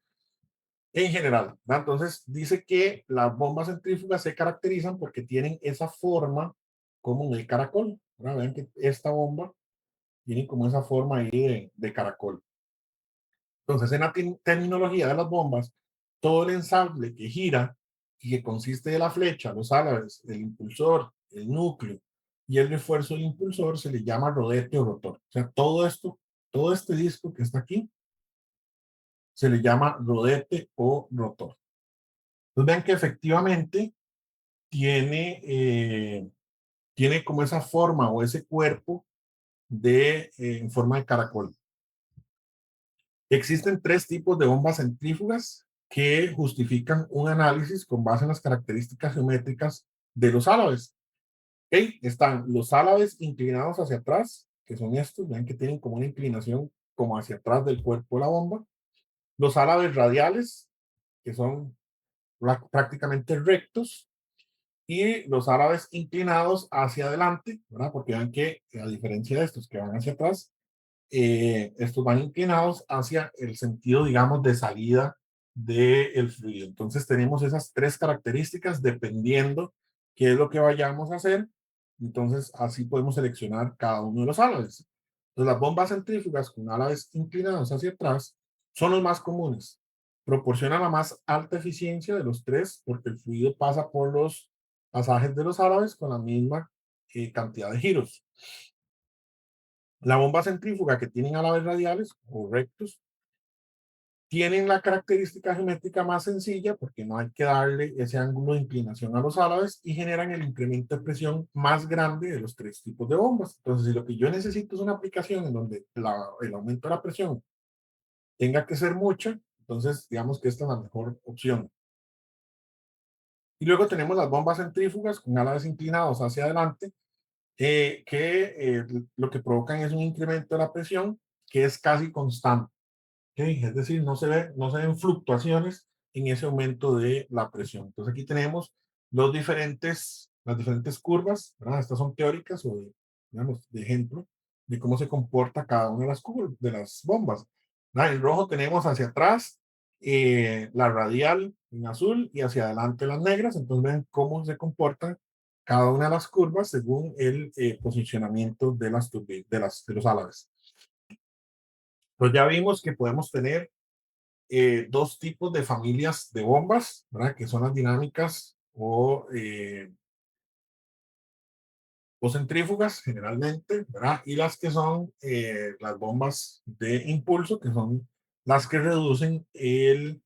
[SPEAKER 1] en general, ¿verdad? Entonces, dice que las bombas centrífugas se caracterizan porque tienen esa forma como de caracol, ¿verdad? Ven que esta bomba tiene como esa forma ahí de caracol. Entonces, en la terminología de las bombas, todo el ensamble que gira y que consiste de la flecha, los álabes, el impulsor, el núcleo y el refuerzo del impulsor se le llama rodete o rotor. O sea, todo esto, todo este disco que está aquí, se le llama rodete o rotor. Entonces, vean que efectivamente tiene, tiene como esa forma o ese cuerpo en forma de caracol. Existen tres tipos de bombas centrífugas que justifican un análisis con base en las características geométricas de los álabes. ¿Ok? Están los álabes inclinados hacia atrás, que son estos, ven que tienen como una inclinación como hacia atrás del cuerpo de la bomba. Los álabes radiales, que son prácticamente rectos, y los álabes inclinados hacia adelante, ¿verdad? Porque vean que, a diferencia de estos que van hacia atrás, estos van inclinados hacia el sentido, digamos, de salida del fluido. Entonces tenemos esas tres características dependiendo qué es lo que vayamos a hacer. Entonces así podemos seleccionar cada uno de los álabes. Entonces las bombas centrífugas con álabes inclinados hacia atrás son los más comunes. Proporcionan la más alta eficiencia de los tres porque el fluido pasa por los pasajes de los álabes con la misma cantidad de giros. La bomba centrífuga que tienen álabes radiales o rectos tienen la característica geométrica más sencilla porque no hay que darle ese ángulo de inclinación a los álabes y generan el incremento de presión más grande de los tres tipos de bombas. Entonces, si lo que yo necesito es una aplicación en donde el aumento de la presión tenga que ser mucha, entonces digamos que esta es la mejor opción. Y luego tenemos las bombas centrífugas con álabes inclinados hacia adelante, que lo que provocan es un incremento de la presión que es casi constante. ¿Okay? Es decir, no se ven fluctuaciones en ese aumento de la presión. Entonces aquí tenemos las diferentes curvas, ¿verdad? Estas son teóricas o digamos, de ejemplo de cómo se comporta cada una de de las bombas. ¿Verdad? En rojo tenemos hacia atrás la radial en azul y hacia adelante las negras. Entonces ven cómo se comportan cada una de las curvas según el posicionamiento de de los álabes. Pues ya vimos que podemos tener dos tipos de familias de bombas, ¿verdad? Que son las dinámicas o centrífugas generalmente, ¿verdad? Y las que son las bombas de impulso, que son las que reducen el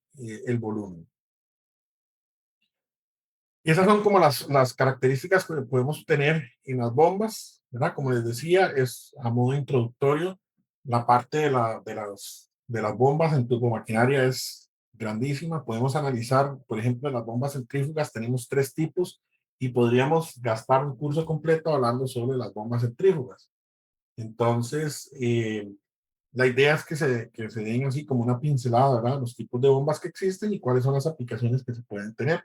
[SPEAKER 1] volumen. Y esas son como las características que podemos tener en las bombas, ¿verdad? Como les decía, es a modo introductorio, la parte de las bombas en turbomaquinaria es grandísima. Podemos analizar, por ejemplo, las bombas centrífugas, tenemos tres tipos y podríamos gastar un curso completo hablando sobre las bombas centrífugas. Entonces, la idea es que se den así como una pincelada, ¿verdad? Los tipos de bombas que existen y cuáles son las aplicaciones que se pueden tener.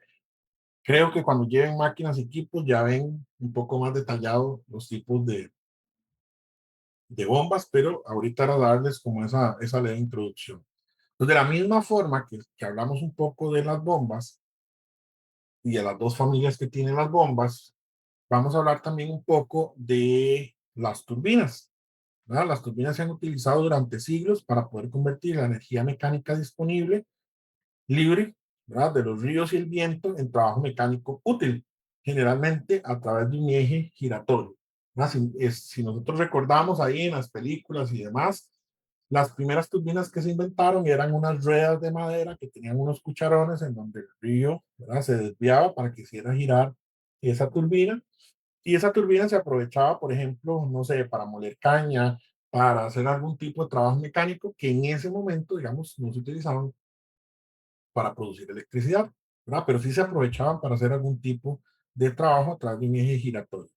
[SPEAKER 1] Creo que cuando lleven máquinas y equipos ya ven un poco más detallado los tipos de bombas, pero ahorita era darles como esa leve introducción. Entonces, de la misma forma que hablamos un poco de las bombas y de las dos familias que tienen las bombas, vamos a hablar también un poco de las turbinas, ¿verdad? Las turbinas se han utilizado durante siglos para poder convertir la energía mecánica disponible libre, ¿verdad? De los ríos y el viento en trabajo mecánico útil, generalmente a través de un eje giratorio. Si nosotros recordamos ahí en las películas y demás, las primeras turbinas que se inventaron eran unas ruedas de madera que tenían unos cucharones en donde el río, ¿verdad? Se desviaba para que hiciera girar esa turbina y esa turbina se aprovechaba, por ejemplo, no sé, para moler caña, para hacer algún tipo de trabajo mecánico que en ese momento, digamos, no se utilizaban para producir electricidad, ¿verdad? Pero sí se aprovechaban para hacer algún tipo de trabajo a través de un eje giratorio.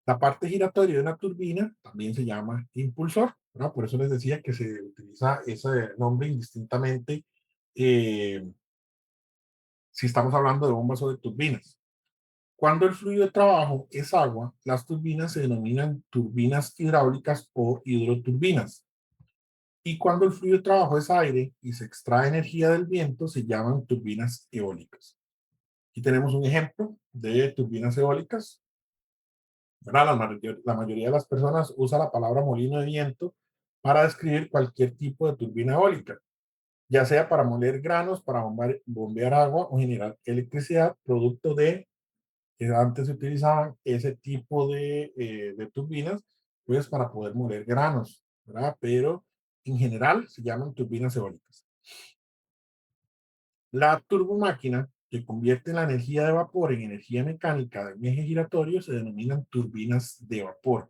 [SPEAKER 1] La parte giratoria de una turbina también se llama impulsor, ¿verdad? Por eso les decía que se utiliza ese nombre indistintamente eh, si estamos hablando de bombas o de turbinas. Cuando el fluido de trabajo es agua, las turbinas se denominan turbinas hidráulicas o hidroturbinas. Y cuando el fluido de trabajo es aire y se extrae energía del viento, se llaman turbinas eólicas. Aquí tenemos un ejemplo de turbinas eólicas. ¿Verdad? La mayoría de las personas usa la palabra molino de viento para describir cualquier tipo de turbina eólica, ya sea para moler granos, para bombear agua o generar electricidad, producto de que antes se utilizaban ese tipo de turbinas, pues para poder moler granos, ¿verdad? Pero en general se llaman turbinas eólicas. La turbomáquina, que convierte la energía de vapor en energía mecánica del eje giratorio, se denominan turbinas de vapor.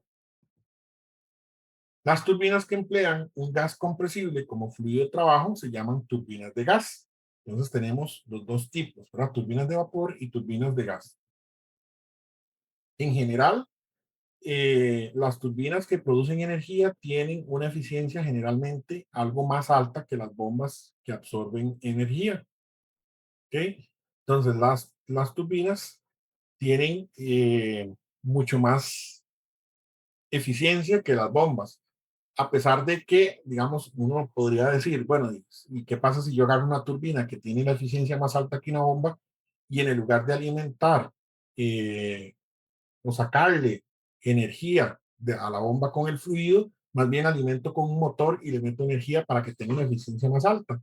[SPEAKER 1] Las turbinas que emplean un gas compresible como fluido de trabajo se llaman turbinas de gas. Entonces tenemos los dos tipos, ¿verdad? Turbinas de vapor y turbinas de gas. En general, las turbinas que producen energía tienen una eficiencia generalmente algo más alta que las bombas que absorben energía. ¿Ok? Entonces, las turbinas tienen mucho más eficiencia que las bombas. A pesar de que, digamos, uno podría decir, bueno, ¿y qué pasa si yo agarro una turbina que tiene la eficiencia más alta que una bomba y en el lugar de alimentar eh, o sacarle energía a la bomba con el fluido, más bien alimento con un motor y le meto energía para que tenga una eficiencia más alta?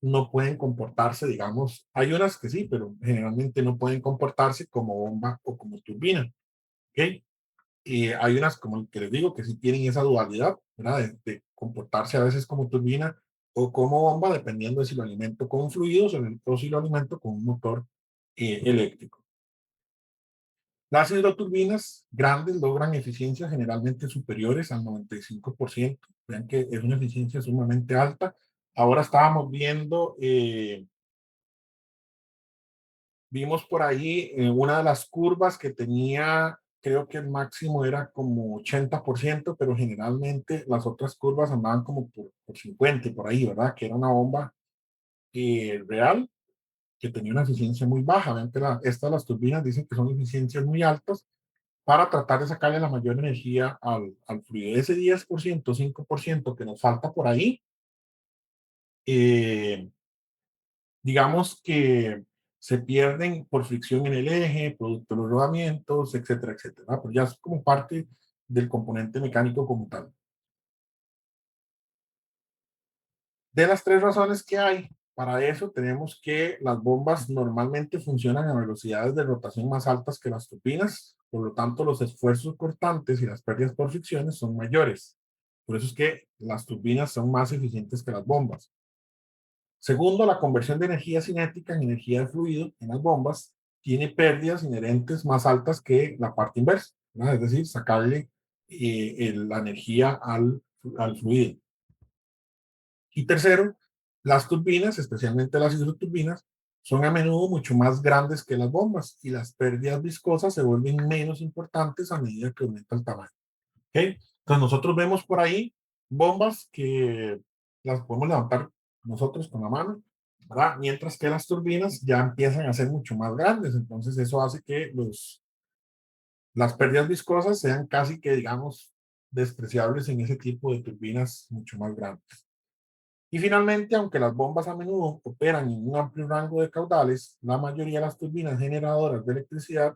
[SPEAKER 1] No pueden comportarse, digamos, hay unas que sí, pero generalmente no pueden comportarse como bomba o como turbina. ¿Ok? Y hay unas, como el que les digo, que sí tienen esa dualidad, ¿verdad? De comportarse a veces como turbina o como bomba, dependiendo de si lo alimento con fluidos o si lo alimento con un motor eléctrico. Las hidroturbinas grandes logran eficiencias generalmente superiores al 95%. Vean que es una eficiencia sumamente alta. Ahora estábamos viendo, vimos por ahí una de las curvas que tenía, creo que el máximo era como 80%, pero generalmente las otras curvas andaban como por 50, por ahí, ¿verdad? Que era una bomba real que tenía una eficiencia muy baja. Vean que estas las turbinas dicen que son eficiencias muy altas para tratar de sacarle la mayor energía al fluido. Ese 10%, 5% que nos falta por ahí, eh, digamos que se pierden por fricción en el eje, producto de los rodamientos, etcétera, etcétera. Pero ya es como parte del componente mecánico como tal. De las tres razones que hay para eso, tenemos que las bombas normalmente funcionan a velocidades de rotación más altas que las turbinas, por lo tanto los esfuerzos cortantes y las pérdidas por fricciones son mayores. Por eso es que las turbinas son más eficientes que las bombas. Segundo, la conversión de energía cinética en energía de fluido en las bombas tiene pérdidas inherentes más altas que la parte inversa, ¿no? Es decir, sacarle la energía al fluido. Y tercero, las turbinas, especialmente las hidroturbinas, son a menudo mucho más grandes que las bombas y las pérdidas viscosas se vuelven menos importantes a medida que aumenta el tamaño. ¿Okay? Entonces nosotros vemos por ahí bombas que las podemos levantar nosotros con la mano, ¿verdad? Mientras que las turbinas ya empiezan a ser mucho más grandes. Entonces eso hace que las pérdidas viscosas sean casi que, digamos, despreciables en ese tipo de turbinas mucho más grandes. Y finalmente, aunque las bombas a menudo operan en un amplio rango de caudales, la mayoría de las turbinas generadoras de electricidad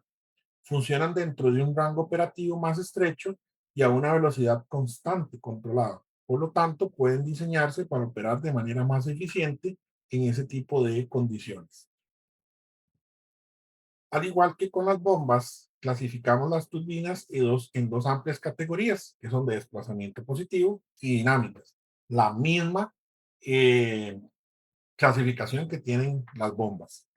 [SPEAKER 1] funcionan dentro de un rango operativo más estrecho y a una velocidad constante controlada. Por lo tanto, pueden diseñarse para operar de manera más eficiente en ese tipo de condiciones. Al igual que con las bombas, clasificamos las turbinas en dos amplias categorías, que son de desplazamiento positivo y dinámicas. La misma eh, clasificación que tienen las bombas.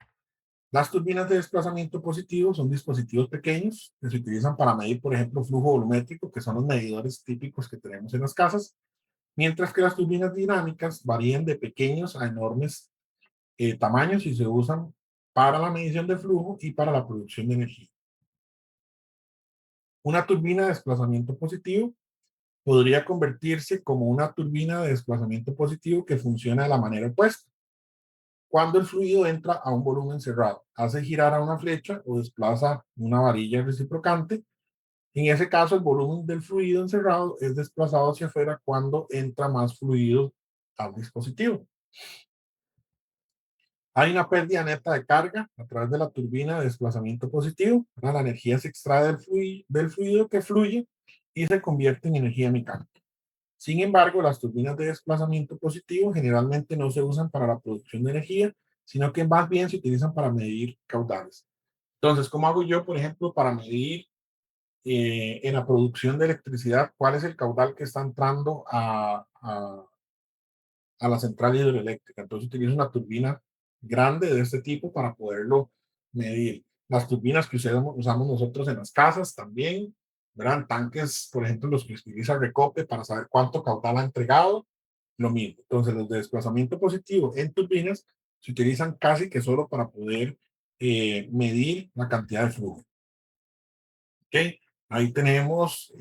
[SPEAKER 1] Las turbinas de desplazamiento positivo son dispositivos pequeños que se utilizan para medir, por ejemplo, flujo volumétrico, que son los medidores típicos que tenemos en las casas, mientras que las turbinas dinámicas varían de pequeños a enormes tamaños y se usan para la medición de flujo y para la producción de energía. Una turbina de desplazamiento positivo podría convertirse como una turbina de desplazamiento positivo que funciona de la manera opuesta. Cuando el fluido entra a un volumen cerrado, hace girar a una flecha o desplaza una varilla reciprocante. En ese caso, el volumen del fluido encerrado es desplazado hacia afuera cuando entra más fluido al dispositivo. Hay una pérdida neta de carga a través de la turbina de desplazamiento positivo. La energía se extrae del fluido que fluye y se convierte en energía mecánica. Sin embargo, las turbinas de desplazamiento positivo generalmente no se usan para la producción de energía, sino que más bien se utilizan para medir caudales. Entonces, ¿cómo hago yo, por ejemplo, para medir en la producción de electricidad cuál es el caudal que está entrando a la central hidroeléctrica? Entonces, utilizo una turbina grande de este tipo para poderlo medir. Las turbinas que usamos nosotros en las casas también, ¿verdad? Tanques, por ejemplo, los que utiliza Recope para saber cuánto caudal ha entregado, lo mismo. Entonces, los de desplazamiento positivo en turbinas se utilizan casi que solo para poder medir la cantidad de flujo. ¿Ok? Ahí tenemos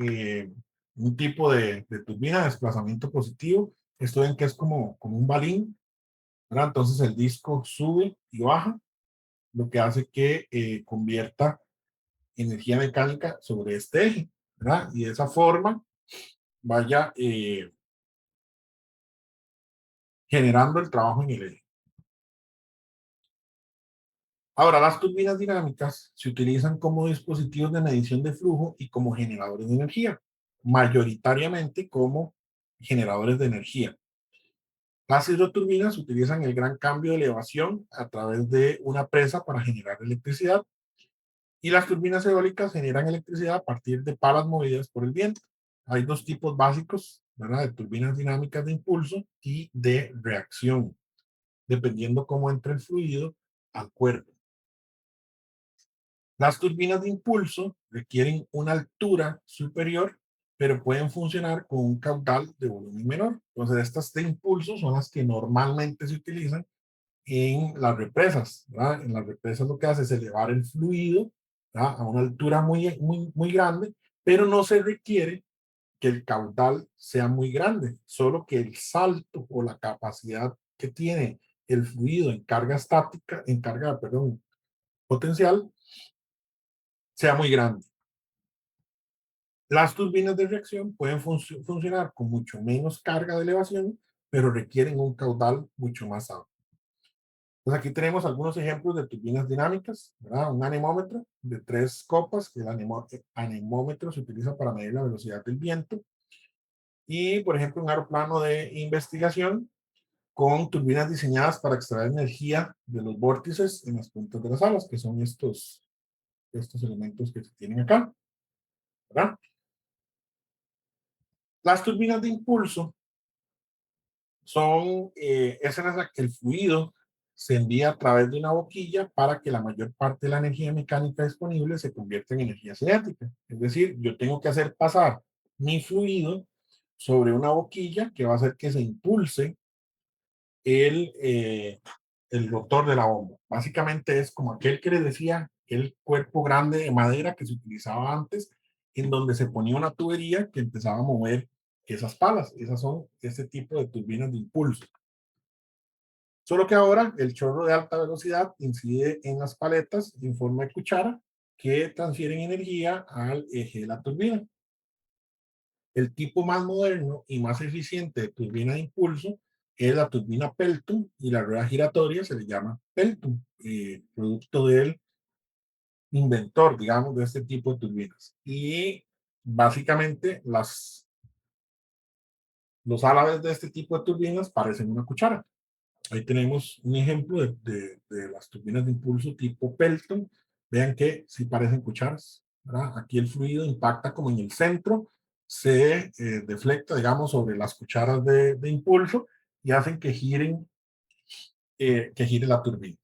[SPEAKER 1] un tipo de turbina de desplazamiento positivo. Esto ven que es como un balín, ¿verdad? Entonces el disco sube y baja, lo que hace que convierta energía mecánica sobre este eje, ¿verdad? Y de esa forma vaya generando el trabajo en el eje. Ahora, las turbinas dinámicas se utilizan como dispositivos de medición de flujo y como generadores de energía, mayoritariamente como generadores de energía. Las hidroturbinas utilizan el gran cambio de elevación a través de una presa para generar electricidad y las turbinas eólicas generan electricidad a partir de palas movidas por el viento. Hay dos tipos básicos, ¿verdad? De turbinas dinámicas de impulso y de reacción, dependiendo cómo entre el fluido al cuerpo. Las turbinas de impulso requieren una altura superior, pero pueden funcionar con un caudal de volumen menor. Entonces, estas de impulso son las que normalmente se utilizan en las represas, ¿verdad? En las represas lo que hace es elevar el fluido, ¿verdad? A una altura muy grande, pero no se requiere que el caudal sea muy grande, solo que el salto o la capacidad que tiene el fluido en carga estática, en carga, perdón, potencial, sea muy grande. Las turbinas de reacción pueden funcionar con mucho menos carga de elevación, pero requieren un caudal mucho más alto. Pues aquí tenemos algunos ejemplos de turbinas dinámicas, ¿verdad? Un anemómetro de 3 copas, que el anemómetro se utiliza para medir la velocidad del viento. Y, por ejemplo, un aeroplano de investigación con turbinas diseñadas para extraer energía de los vórtices en las puntas de las alas, que son estos elementos que se tienen acá, ¿verdad? Las turbinas de impulso es en la que el fluido se envía a través de una boquilla para que la mayor parte de la energía mecánica disponible se convierta en energía cinética. Es decir, yo tengo que hacer pasar mi fluido sobre una boquilla que va a hacer que se impulse el, eh, el rotor de la bomba. Básicamente es como aquel que les decía, el cuerpo grande de madera que se utilizaba antes, en donde se ponía una tubería que empezaba a mover esas palas. Esas son ese tipo de turbinas de impulso. Solo que ahora el chorro de alta velocidad incide en las paletas en forma de cuchara que transfieren energía al eje de la turbina. El tipo más moderno y más eficiente de turbina de impulso es la turbina Pelton y la rueda giratoria se le llama Pelton, producto del inventor, digamos, de este tipo de turbinas. Y básicamente los álabes de este tipo de turbinas parecen una cuchara. Ahí tenemos un ejemplo de las turbinas de impulso tipo Pelton. Vean que sí parecen cucharas, ¿verdad? Aquí el fluido impacta como en el centro, se deflecta, digamos, sobre las cucharas de impulso y hacen que gire la turbina.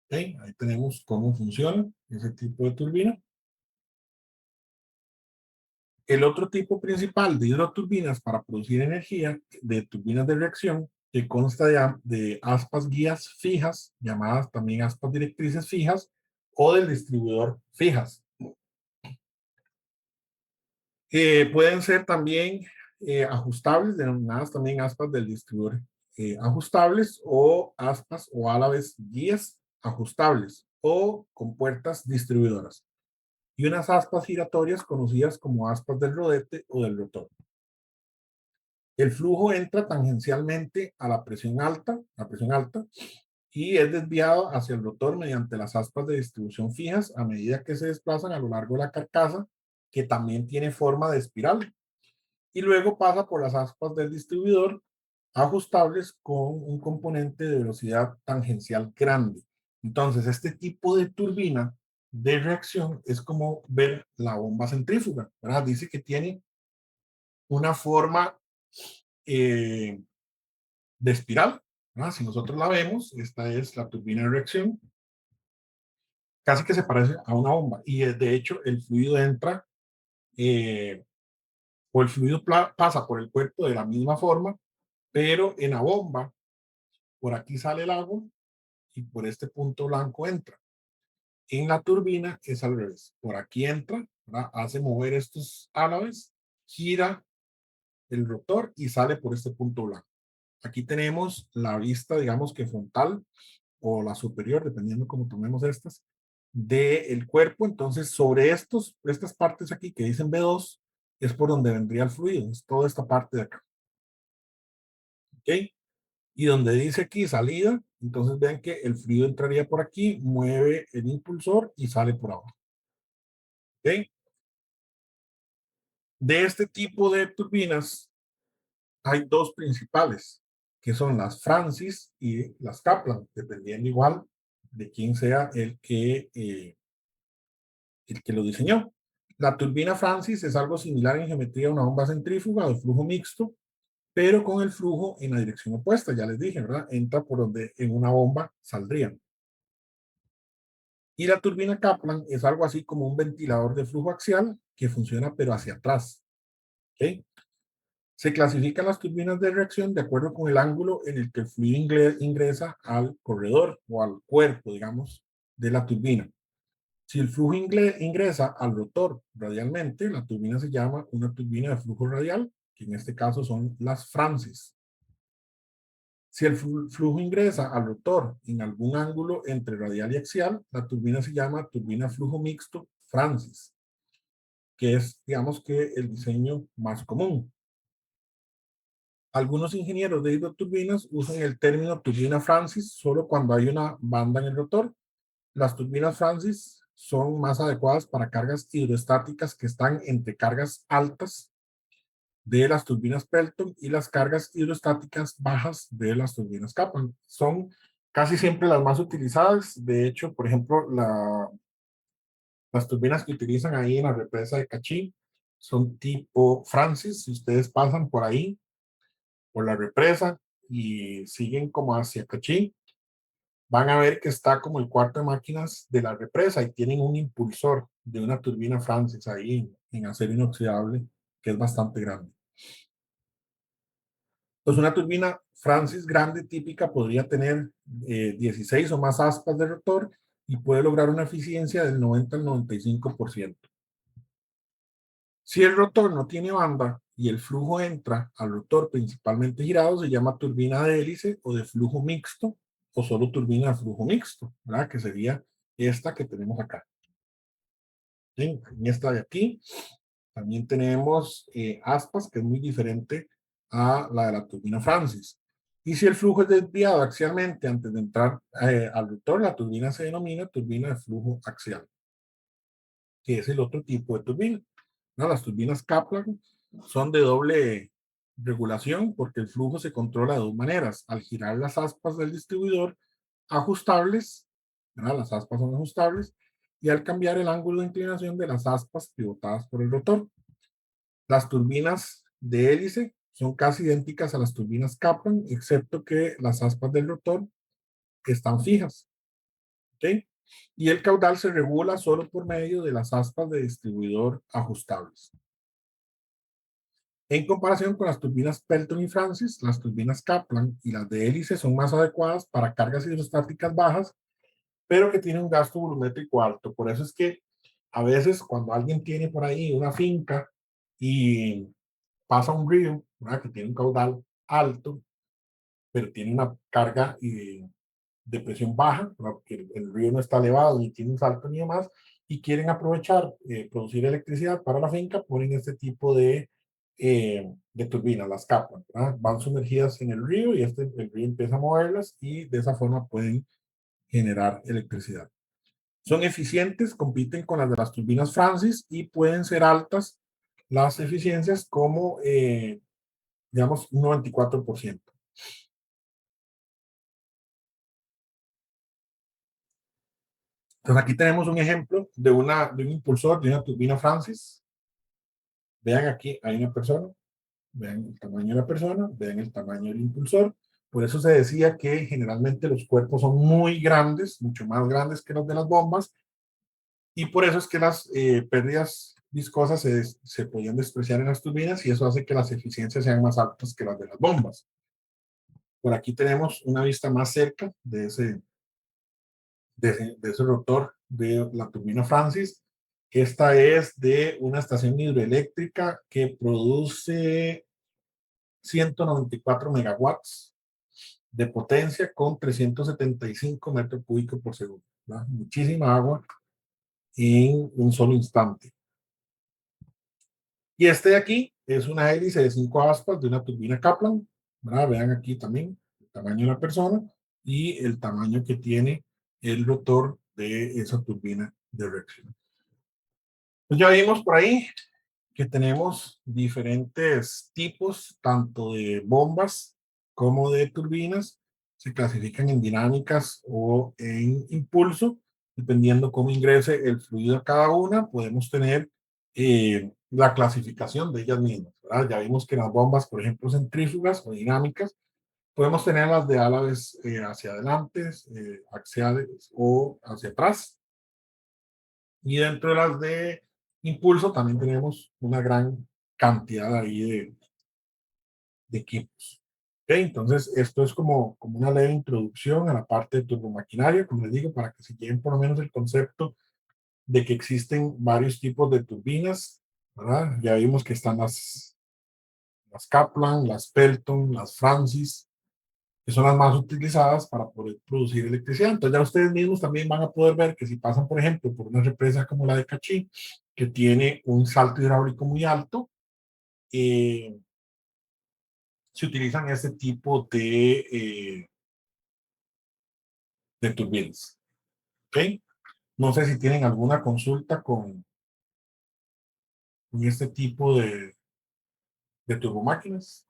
[SPEAKER 1] ¿Okay? Ahí tenemos cómo funciona ese tipo de turbina. El otro tipo principal de hidroturbinas para producir energía, de turbinas de reacción, que consta de aspas guías fijas, llamadas también aspas directrices fijas, o del distribuidor fijas. Pueden ser también ajustables, denominadas también aspas del distribuidor ajustables, o aspas o álabes guías ajustables, o compuertas distribuidoras. Y unas aspas giratorias conocidas como aspas del rodete o del rotor. El flujo entra tangencialmente a la presión alta, y es desviado hacia el rotor mediante las aspas de distribución fijas a medida que se desplazan a lo largo de la carcasa, que también tiene forma de espiral. Y luego pasa por las aspas del distribuidor ajustables con un componente de velocidad tangencial grande. Entonces, este tipo de turbina de reacción es como ver la bomba centrífuga, ¿verdad? Dice que tiene una forma eh, de espiral. ¿No? Si nosotros la vemos, esta es la turbina de reacción, casi que se parece a una bomba. Y de hecho, el fluido entra, eh, o el fluido pasa por el cuerpo de la misma forma, pero en la bomba, por aquí sale el agua y por este punto blanco entra. En la turbina es al revés. Por aquí entra, ¿verdad? Hace mover estos álabes, gira el rotor y sale por este punto blanco. Aquí tenemos la vista, digamos que frontal o la superior, dependiendo cómo tomemos estas, del cuerpo. Entonces, sobre estas partes aquí que dicen B2, es por donde vendría el fluido, es toda esta parte de acá. ¿Ok? Y donde dice aquí salida, entonces vean que el fluido entraría por aquí, mueve el impulsor y sale por abajo. ¿Ok? De este tipo de turbinas hay dos principales, que son las Francis y las Kaplan, dependiendo igual de quién sea el que lo diseñó. La turbina Francis es algo similar en geometría a una bomba centrífuga de flujo mixto, pero con el flujo en la dirección opuesta, ya les dije, ¿verdad? Entra por donde en una bomba saldrían. Y la turbina Kaplan es algo así como un ventilador de flujo axial que funciona pero hacia atrás. ¿Ok? Se clasifican las turbinas de reacción de acuerdo con el ángulo en el que el fluido ingresa al corredor o al cuerpo, digamos, de la turbina. Si el flujo ingresa al rotor radialmente, la turbina se llama una turbina de flujo radial, que en este caso son las Francis. Si el flujo ingresa al rotor en algún ángulo entre radial y axial, la turbina se llama turbina flujo mixto Francis, que es, digamos que, el diseño más común. Algunos ingenieros de hidroturbinas usan el término turbina Francis solo cuando hay una banda en el rotor. Las turbinas Francis son más adecuadas para cargas hidroestáticas que están entre cargas altas de las turbinas Pelton y las cargas hidroestáticas bajas de las turbinas Kaplan. Son casi siempre las más utilizadas. De hecho, por ejemplo, las turbinas que utilizan ahí en la represa de Cachín son tipo Francis. Si ustedes pasan por ahí, por la represa y siguen como hacia Cachín, van a ver que está como el cuarto de máquinas de la represa y tienen un impulsor de una turbina Francis ahí en acero inoxidable que es bastante grande. Pues una turbina Francis grande típica podría tener 16 o más aspas de rotor y puede lograr una eficiencia del 90 al 95%. Si el rotor no tiene banda y el flujo entra al rotor principalmente girado, se llama turbina de hélice o de flujo mixto o solo turbina de flujo mixto, ¿verdad? Que sería esta que tenemos acá. En esta de aquí también tenemos aspas, que es muy diferente a la de la turbina Francis. Y si el flujo es desviado axialmente antes de entrar al rotor, la turbina se denomina turbina de flujo axial, que es el otro tipo de turbina. ¿No? Las turbinas Kaplan son de doble regulación porque el flujo se controla de dos maneras. Al girar las aspas del distribuidor ajustables, ¿verdad? Las aspas son ajustables, y al cambiar el ángulo de inclinación de las aspas pivotadas por el rotor. Las turbinas de hélice son casi idénticas a las turbinas Kaplan, excepto que las aspas del rotor están fijas. ¿Ok? Y el caudal se regula solo por medio de las aspas de distribuidor ajustables. En comparación con las turbinas Pelton y Francis, las turbinas Kaplan y las de hélice son más adecuadas para cargas hidrostáticas bajas, pero que tienen un gasto volumétrico alto. Por eso es que a veces cuando alguien tiene por ahí una finca y pasa un río, ¿verdad? Que tiene un caudal alto, pero tiene una carga de presión baja, porque el río no está elevado, ni tiene un salto ni demás, y quieren aprovechar, producir electricidad para la finca, ponen este tipo de turbinas, las capan, ¿verdad? Van sumergidas en el río y el río empieza a moverlas y de esa forma pueden generar electricidad. Son eficientes, compiten con las de las turbinas Francis y pueden ser altas las eficiencias como, digamos, un 94%. Entonces aquí tenemos un ejemplo de un impulsor de una turbina Francis. Vean aquí, hay una persona, vean el tamaño de la persona, vean el tamaño del impulsor. Por eso se decía que generalmente los cuerpos son muy grandes, mucho más grandes que los de las bombas, y por eso es que las pérdidas viscosas se podían despreciar en las turbinas y eso hace que las eficiencias sean más altas que las de las bombas. Por aquí tenemos una vista más cerca de ese rotor de la turbina Francis. Esta es de una estación hidroeléctrica que produce 194 megawatts de potencia con 375 metros cúbicos por segundo, ¿verdad? Muchísima agua en un solo instante. Y este de aquí es una hélice de 5 aspas de una turbina Kaplan, ¿verdad? Vean aquí también el tamaño de la persona y el tamaño que tiene el rotor de esa turbina de Rexel. Pues ya vimos por ahí que tenemos diferentes tipos, tanto de bombas como de turbinas. Se clasifican en dinámicas o en impulso, dependiendo cómo ingrese el fluido a cada una. Podemos tener la clasificación de ellas mismas, ¿verdad? Ya vimos que las bombas, por ejemplo, centrífugas o dinámicas, podemos tener las de álabes hacia adelante, axiales o hacia atrás. Y dentro de las de impulso también tenemos una gran cantidad ahí de equipos. ¿Okay? Entonces, esto es como una leve introducción a la parte de turbomaquinaria, como les digo, para que se lleven por lo menos el concepto de que existen varios tipos de turbinas, ¿verdad? Ya vimos que están las Kaplan, las Pelton, las Francis, que son las más utilizadas para poder producir electricidad. Entonces ya ustedes mismos también van a poder ver que si pasan, por ejemplo, por una represa como la de Cachí, que tiene un salto hidráulico muy alto, eh, se utilizan este tipo de turbinas. ¿Okay? No sé si tienen alguna consulta con este tipo de turbomáquinas.